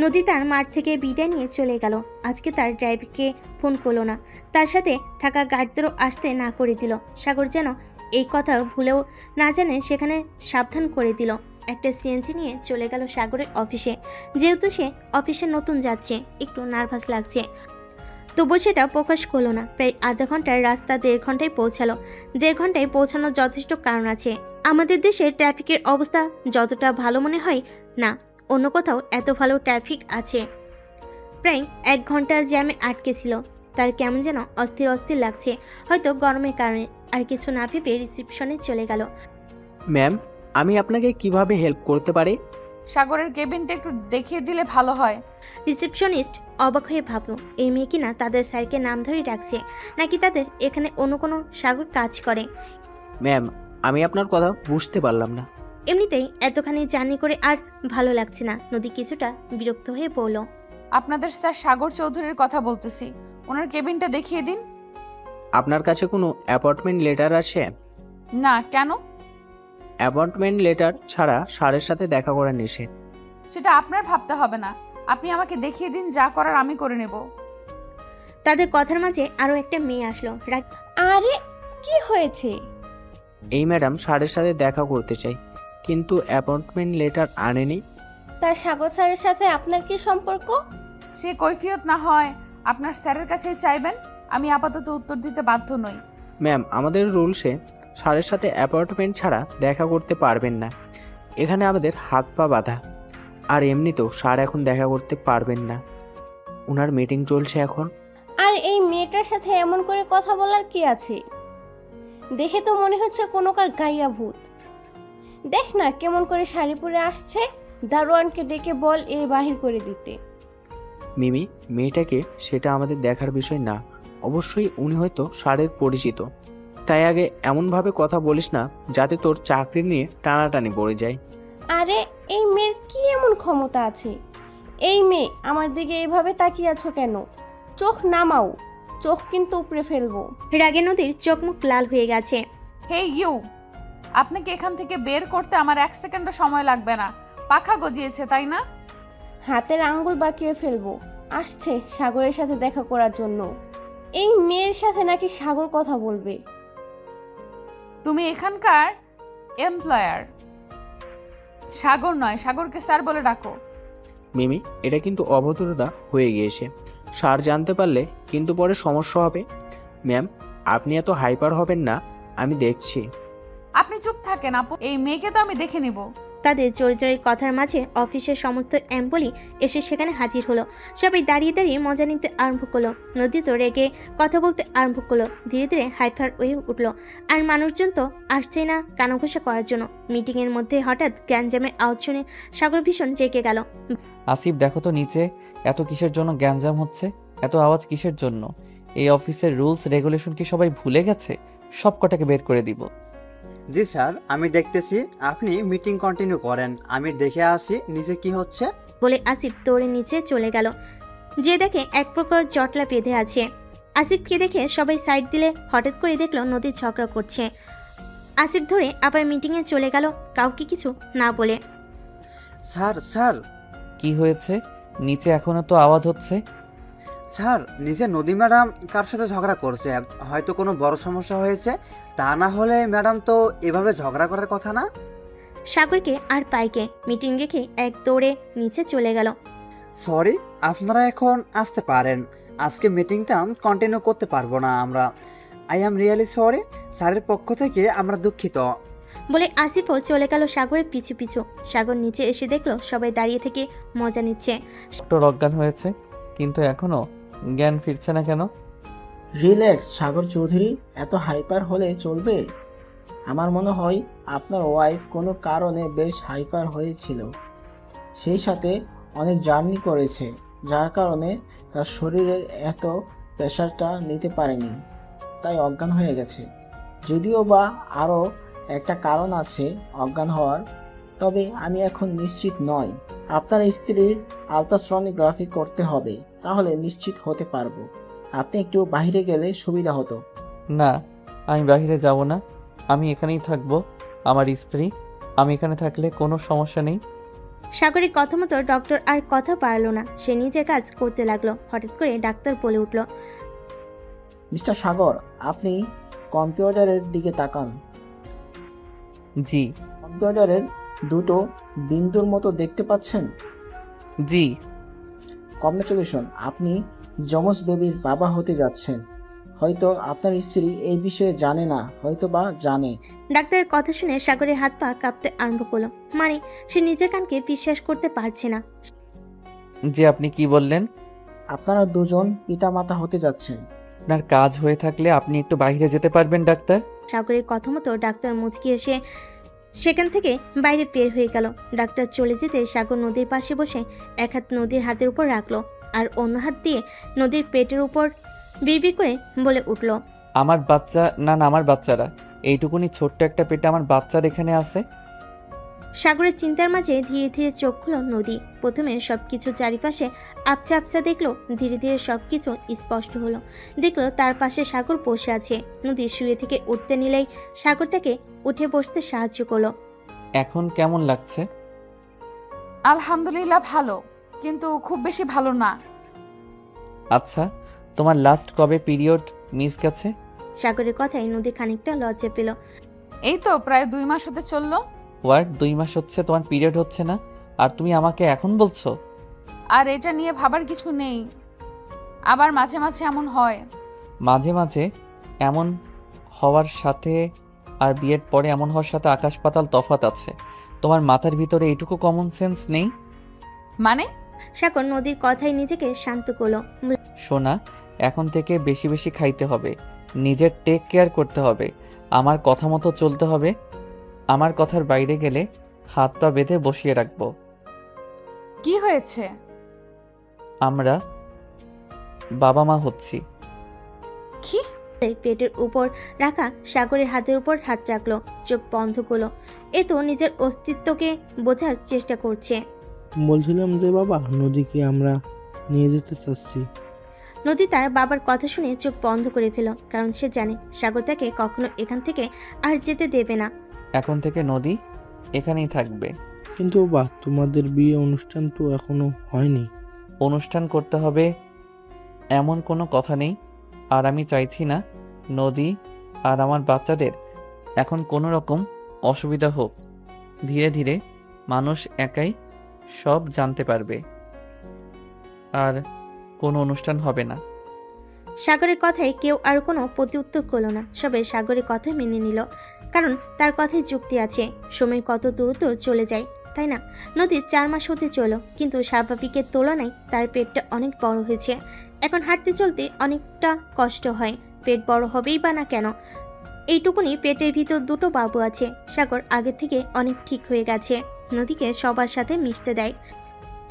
নদী তার মাঠ থেকে বিদায় নিয়ে চলে গেল। আজকে তার ড্রাইভারকে ফোন করলো না, তার সাথে থাকা গার্ডদেরও আসতে না করে দিল। সাগর যেন এই কথা ভুলেও না জানে সেখানে সাবধান করে দিল। একটা সিএনজি নিয়ে চলে গেল সাগরের অফিসে। যেহেতু সে অফিসে নতুন যাচ্ছে, একটু নার্ভাস লাগছে, তবু সেটা প্রকাশ করলো না। প্রায় আধা ঘন্টার রাস্তা 1.5 ঘন্টায় পৌঁছালো। 1.5 ঘন্টায় পৌঁছানোর যথেষ্ট কারণ আছে। আমাদের দেশে ট্রাফিকের অবস্থা যতটা ভালো মনে হয় না, অন্য কোথাও এত ভালো ট্রাফিক আছে। প্রায় 1 ঘন্টা জ্যামে আটকে ছিল। তার কেমন যেন অস্থির অস্থির লাগছে, হয়তো গরমের কারণে। আর কিছু না ভেবে রিসেপশনে চলে গেল। ম্যাম, আমি আপনাকে কিভাবে হেল্প করতে পারি? সাগরের কেবিনটা একটু দেখিয়ে দিলে ভালো হয়। রিসেপশনিস্ট অবাক হয়ে ভাবলো, এই মেয়ে কিনা তাদের স্যারকে নাম ধরে ডাকছে, নাকি তাদের এখানে অন্য কোনো সাগর কাজ করে। ম্যাম, আমি আপনার কথা বুঝতে পারলাম না। এমনিতেই এতখানি জার্নি করে আর ভালো লাগছে না। নদী কিছুটা বিরক্ত হয়ে বলল, আপনাদের স্যার সাগর চৌধুরীর কথা বলতেছি, ওনার কেবিনটা দেখিয়ে দিন। আপনার কাছে কোনো অ্যাপয়েন্টমেন্ট লেটার আছে? না, কেন? অ্যাপয়েন্টমেন্ট লেটার ছাড়া স্যারের সাথে দেখা করা নিষেধ। সেটা আপনার ভাবতে হবে না, আপনি আমাকে দেখিয়ে দিন, যা করার আমি করে নেব। তাদের কথার মাঝে আরো একটা মেয়ে আসলো। আরে কি হয়েছে? এই ম্যাডাম স্যারের সাথে দেখা করতে চাই, কিন্তু অ্যাপয়েন্টমেন্ট লেটার আনেনি। তার সাগর স্যারের সাথে আপনার কি সম্পর্ক? সে কৈফিয়ত না হয় আপনার স্যারের কাছেই চাইবেন, আমি আপাতত উত্তর দিতে বাধ্য নই। ম্যাম, আমাদের রুলসে স্যারের সাথে অ্যাপয়েন্টমেন্ট ছাড়া দেখা করতে পারবেন না। এখানে আমাদের হাত পা বাঁধা। আর এমনিতেও স্যার এখন দেখা করতে পারবেন না, ওনার মিটিং চলছে এখন। আর এই মেয়েটার সাথে এমন করে কথা বলার কি আছে? দেখে তো মনে হচ্ছে কোনো কার গাইয়া ভূত। দেখ না কেমন করে শাড়ি পরে আসছে, দারোয়ানকে ডেকে বল এ বাহির করে দিতে। মিমি, মেয়েটাকে সেটা আমাদের দেখার বিষয় না। অবশ্যই উনি হয়তো স্যারের পরিচিত, তাই আগে এমনভাবে কথা বলিস না যাতে তোর চাকরি নিয়ে টানাটানি পড়ে যায়। আরে এই মেয়ের কি এমন ক্ষমতা আছে? এই মেয়ে, আমার দিকে এইভাবে তাকিয়ে আছো কেন? চোখ নামাও, চোখ কিন্তু উপড়ে ফেলবো। রাগে নদীর চোখ মুখ লাল হয়ে গেছে। হে ইউ, আপনাকে এখান থেকে বের করতে আমার 1 সেকেন্ডও সময় লাগবে না। পাখা গজিয়েছে তাই না? হাতের আঙ্গুল বাঁকিয়ে ফেলবো। আসছে সাগরের সাথে দেখা করার জন্য। এই মেয়ের সাথে নাকি সাগর কথা বলবে? তুমি এখানকার এমপ্লয়ার, সাগর নয়। সাগরকে স্যার বলে ডাকো। মিমি, এটা কিন্তু অভদ্রতা হয়ে গিয়েছে। স্যার জানতে পারলে কিন্তু পরে সমস্যা হবে। ম্যাম, আপনি এত হাইপার হবেন না, আমি দেখছি। আপনি চুপ থাকেন আপু, এই মেয়েকে তো আমি দেখে নিব। তাদের জোরে জোরে কথার মাঝে অফিসের সমস্ত এমপ্লয়ি এসে সেখানে হাজির হলো। সবাই দাঁড়িয়ে দাঁড়িয়ে মজা নিতে আরম্ভ করলো। নদী তো রেগে কথা বলতে আরম্ভ করলো। ধীরে ধীরে হাইপার হয়ে উঠলো। আর মানুষজন তো আসছেই না কানাঘুষা করার জন্য। মিটিংয়ের মধ্যে হঠাৎ গ্যাঞ্জামের আওয়াজ শুনে সাগর ভীষণ রেগে গেল। আসিফ, দেখো তো নিচে এত কিসের জন্য গ্যাঞ্জাম হচ্ছে? এত আওয়াজ কিসের জন্য? এই অফিসের রুলস রেগুলেশন কি সবাই ভুলে গেছে? সব কটাকে বের করে দিব। জি স্যার, আমি দেখতেছি। আপনি মিটিং কন্টিনিউ করেন, আমি দেখে আসি নিচে কি হচ্ছে। বলে আসিফ দৌড়ে নিচে চলে গেল। যে দেখে এক প্রকার জটলা বেঁধে আছে। আসিফকে দেখে সবাই সাইড দিলে হঠাৎ করে দেখলো নদীর ঝগড়া করছে। আসিফ ধরে আবার মিটিংয়ে চলে গেল কাউকে কিছু না বলে। স্যার স্যার কি হয়েছে? নিচে এখনো তো আওয়াজ হচ্ছে। স্যার, নিচে নদী ম্যাডাম কার সাথে ঝগড়া করছে। হয়তো কোনো বড় সমস্যা হয়েছে, তা না হলে ম্যাডাম তো এভাবে ঝগড়া করার কথা না। সাগরকে আর পাইকে মিটিং রেখে এক দৌড়ে নিচে চলে গেল। সরি, আপনারা এখন আসতে পারেন। আজকে মিটিংটা কন্টিনিউ করতে পারবো না আমরা। I am really sorry. স্যারের পক্ষ থেকে আমরা দুঃখিত। বলে আসিফও চলে গেল সাগরের পিছু পিছু। সাগর নিচে এসে দেখলো সবাই দাঁড়িয়ে থেকে মজা নিচ্ছে। ডক্টর অজ্ঞান হয়েছে, কিন্তু এখনো জ্ঞান ফিরছে না কেন? রিল্যাক্স সাগর চৌধুরী, এত হাইপার হলে চলবে? আমার মনে হয় আপনার ওয়াইফ কোনো কারণে বেশ হাইপার হয়েছিল। সেই সাথে অনেক জার্নি করেছে, যার কারণে তার শরীরের এত প্রেশারটা নিতে পারেনি, তাই অজ্ঞান হয়ে গেছে। যদিও বা আরও একটা কারণ আছে অজ্ঞান হওয়ার, তবে আমি এখন নিশ্চিত নই। আপনার স্ত্রীর আলট্রাসনোগ্রাফি করতে হবে, তাহলে নিশ্চিত হতে পারবো। আপনি একটু বাইরে গেলে সুবিধা হতো। না, আমি বাইরে যাব না, আমি এখানেই থাকবো। আমার স্ত্রী, আমি এখানে থাকলে কোনো সমস্যা নেই। সাগরের কথা মতো ডক্টর আর কথা পারল না। সে নিজের কাজ করতে লাগলো। হঠাৎ করে ডাক্তার বলে উঠল, মিস্টার সাগর, আপনি কম্পিউটারের দিকে তাকান। জি। কম্পিউটারের দুটো বিন্দুর মতো দেখতে পাচ্ছেন? জি। কংগ্রেচুলেশন, আপনি যমজ বেবির বাবা হতে যাচ্ছেন। হয়তো আপনার স্ত্রী এই বিষয়ে জানে না, হয়তো বা জানে। ডাক্তারের কথা শুনে সাগরের হাত পা কাঁপতে আরম্ভ করলো। মানে সে নিজের কানকে বিশ্বাস করতে পারছে না। যে আপনি কি বললেন? আপনারা দুজন পিতামাতা হতে যাচ্ছেন। আপনার কাজ হয়ে থাকলে আপনি একটু বাইরে যেতে পারবেন ডাক্তার? সাগরের কথা মতো ডাক্তার মুচকি এসে সেখান থেকে বাইরে বের হয়ে গেল। ডাক্তার চলে যেতে সাগর নদীর পাশে বসে এক হাত নদীর হাতের উপর রাখলো আর অন্য হাত দিয়ে নদীর পেটের উপর বিড়বিড় করে বলে উঠল, আমার বাচ্চা না, আমার বাচ্চারা। এইটুকুনি ছোট্ট একটা পেটে আমার বাচ্চার এখানে আছে। সাগরের চিন্তার মাঝে ধীরে ধীরে চোখ খুলো নদী। প্রথমে সবকিছু চারিপাশে আবছা আবছা দেখলো, ধীরে ধীরে সবকিছু স্পষ্ট হলো। দেখলো তার পাশে সাগর বসে আছে। নদী শুয়ে থেকে উঠতে নিলেই সাগর তাকে উঠে বসতে সাহায্য করলো। এখন কেমন লাগছে? আলহামদুলিল্লাহ ভালো, কিন্তু খুব বেশি ভালো না। আচ্ছা, তোমার লাস্ট কবে পিরিয়ড মিস গেছে? সাগরের কথায় নদী খানিকটা লজ্জা পেল। এই তো প্রায় 2 মাস হতে চললো। ওয়ার্ড 2 মাস হচ্ছে তোমার পিরিয়ড হচ্ছে না, আর তুমি আমাকে এখন বলছো? আর এটা নিয়ে ভাবার কিছু নেই, আবার মাঝে মাঝে এমন হয়। মাঝে মাঝে এমন হওয়ার সাথে আর বিয়ের পরে এমন হওয়ার সাথে আকাশ পাতাল তফাৎ আছে। তোমার মাথার ভিতরে এইটুকু কমন সেন্স নেই? মানে? সাগর নদীর কথায় নিজেকে শান্ত করলো। সোনা, এখন থেকে বেশি বেশি খাইতে হবে, নিজের টেক কেয়ার করতে হবে, আমার কথা মতো চলতে হবে। আমার কথার বাইরে গেলে হাত পা বেঁধে বসিয়ে রাখবো। কি হয়েছে? আমরা বাবা মা হচ্ছি। কি? পেটের উপর রাখা সাগরের হাতের উপর হাত রাখলো, চোখ বন্ধ করলো। এ তো নিজের অস্তিত্বকে বোঝার চেষ্টা করছে। বলছিলাম যে বাবা, নদীকে আমরা নিয়ে যেতে চাচ্ছি। নদী তার বাবার কথা শুনে চোখ বন্ধ করে ফেল, কারণ সে জানে সাগর তাকে কখনো এখান থেকে আর যেতে দেবে না। এখন থেকে নদী এখানেই থাকবে। কিন্তু বাবা, তোমাদের বিয়ে অনুষ্ঠান তো এখনো হয়নি। অনুষ্ঠান করতে হবে এমন কোনো কথা নেই। আর আমি চাইছি না নদী আর আমার বাচ্চাদের এখন কোনো রকম অসুবিধা হোক। ধীরে ধীরে মানুষ একাই সব জানতে পারবে, আর কোনো অনুষ্ঠান হবে না। সাগরের কথায় কেউ আর কোনো প্রত্যুত্তর করলো না। সবাই সাগরের কথা মেনে নিল, কারণ তার কথায় যুক্তি আছে। সময় কত দ্রুত চলে যায়, তাই না? নদীর 4 মাস হতে চলো, কিন্তু স্বাভাবিকের তুলনায় তার পেটটা অনেক বড় হয়েছে। এখন হাঁটতে চলতে অনেকটা কষ্ট হয়। পেট বড় হবেই বা না কেন, এইটুকুনি পেটের ভিতর 2টো বাবু আছে। সাগর আগে থেকে অনেক ঠিক হয়ে গেছে, নদীকে সবার সাথে মিশতে দেয়।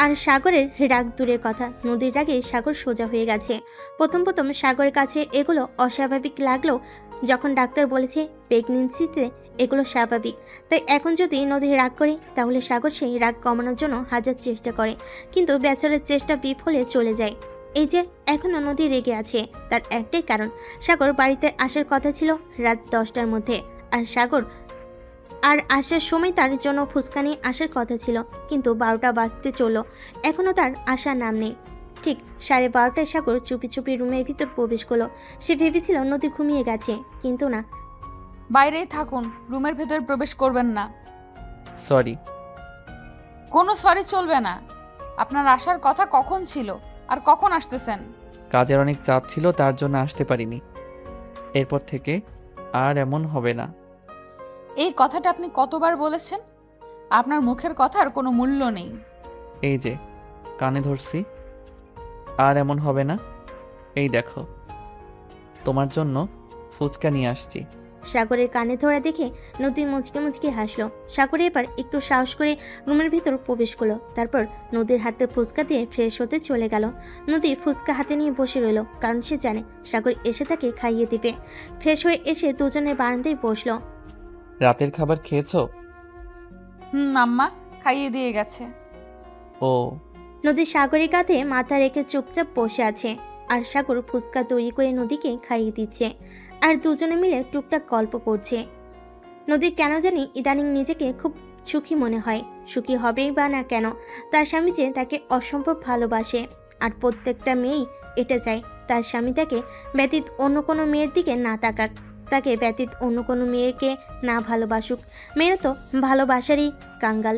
আর সাগরের রাগ দূরের কথা, নদীর রাগে সাগর সোজা হয়ে গেছে। প্রথম সাগরের কাছে এগুলো অস্বাভাবিক লাগলেও যখন ডাক্তার বলেছে প্রেগনেন্সিতে এগুলো স্বাভাবিক, তাই এখন যদি নদী রাগ করে তাহলে সাগর সেই রাগ কমানোর জন্য হাজার চেষ্টা করে, কিন্তু বেচারার চেষ্টা বিফলে চলে যায়। এই যে এখনও নদী রেগে আছে, তার একটাই কারণ, সাগর বাড়িতে আসার কথা ছিল রাত 10টার মধ্যে, আর আসার সময় তার জন্য ফুচকা নিয়ে আসার কথা ছিল, কিন্তু 12টা বাজতে চললো, এখনও তার আসার নাম নেই। ঠিক 12:30টায় সাগর চুপি চুপি রুমের ভিতর প্রবেশ করলো। সে ভেবেছিল নদী ঘুমিয়ে গেছে, কিন্তু না। বাইরেই থাকুন, রুমের ভেতরে প্রবেশ করবেন না। সরি। কোনো সরি চলবে না। আপনার আসার কথা কখন ছিল আর কখন আসতেছেন? কাজের অনেক চাপ ছিল, তার জন্য আসতে পারিনি। এরপর থেকে আর এমন হবে না। এই কথাটা আপনি কতবার বলেছেন? আপনার মুখের কথার কোনো মূল্য নেই। এই যে কানে ধরছি, আর এমন হবে না। এই দেখো, তোমার জন্য ফুচকা নিয়ে আসছি। সাগরের কানে ধরা দেখে নদী মুচকে মুচকে হাসলো। সাগর এবার একটু সাহস করে রুমের ভিতর প্রবেশ করলো। তারপর নদীর হাতে ফুচকা দিয়ে ফ্রেশ হতে চলে গেল। নদী ফুচকা হাতে নিয়ে বসে রইল, কারণ সে জানে সাগর এসে তাকে খাইয়ে দিবে। ফ্রেশ হয়ে এসে দুজনে বারান্দায় বসলো। রাতের খাবার খেয়েছো? আম্মা খাইয়ে দিয়ে গেছে। ও। নদী সাগরের কাঁধে মাথা রেখে চুপচাপ বসে আছে, আর সাগর ফুচকা তৈরি করে নদীকে খাইয়ে দিচ্ছে, আর দুজনে মিলে টুকটাক গল্প করছে। নদীর কেন জানি ইদানিং নিজেকে খুব সুখী মনে হয়। সুখী হবেই বা না কেন, তার স্বামী যে তাকে অসম্ভব ভালোবাসে, আর প্রত্যেকটা মেয়েই এটা চায় তার স্বামী তাকে ব্যতীত অন্য কোনো মেয়ের দিকে না তাকাক, তাকে ব্যতীত অন্য কোনো মেয়েকে না ভালোবাসুক। মেয়েরা তো ভালোবাসারই কাঙ্গাল।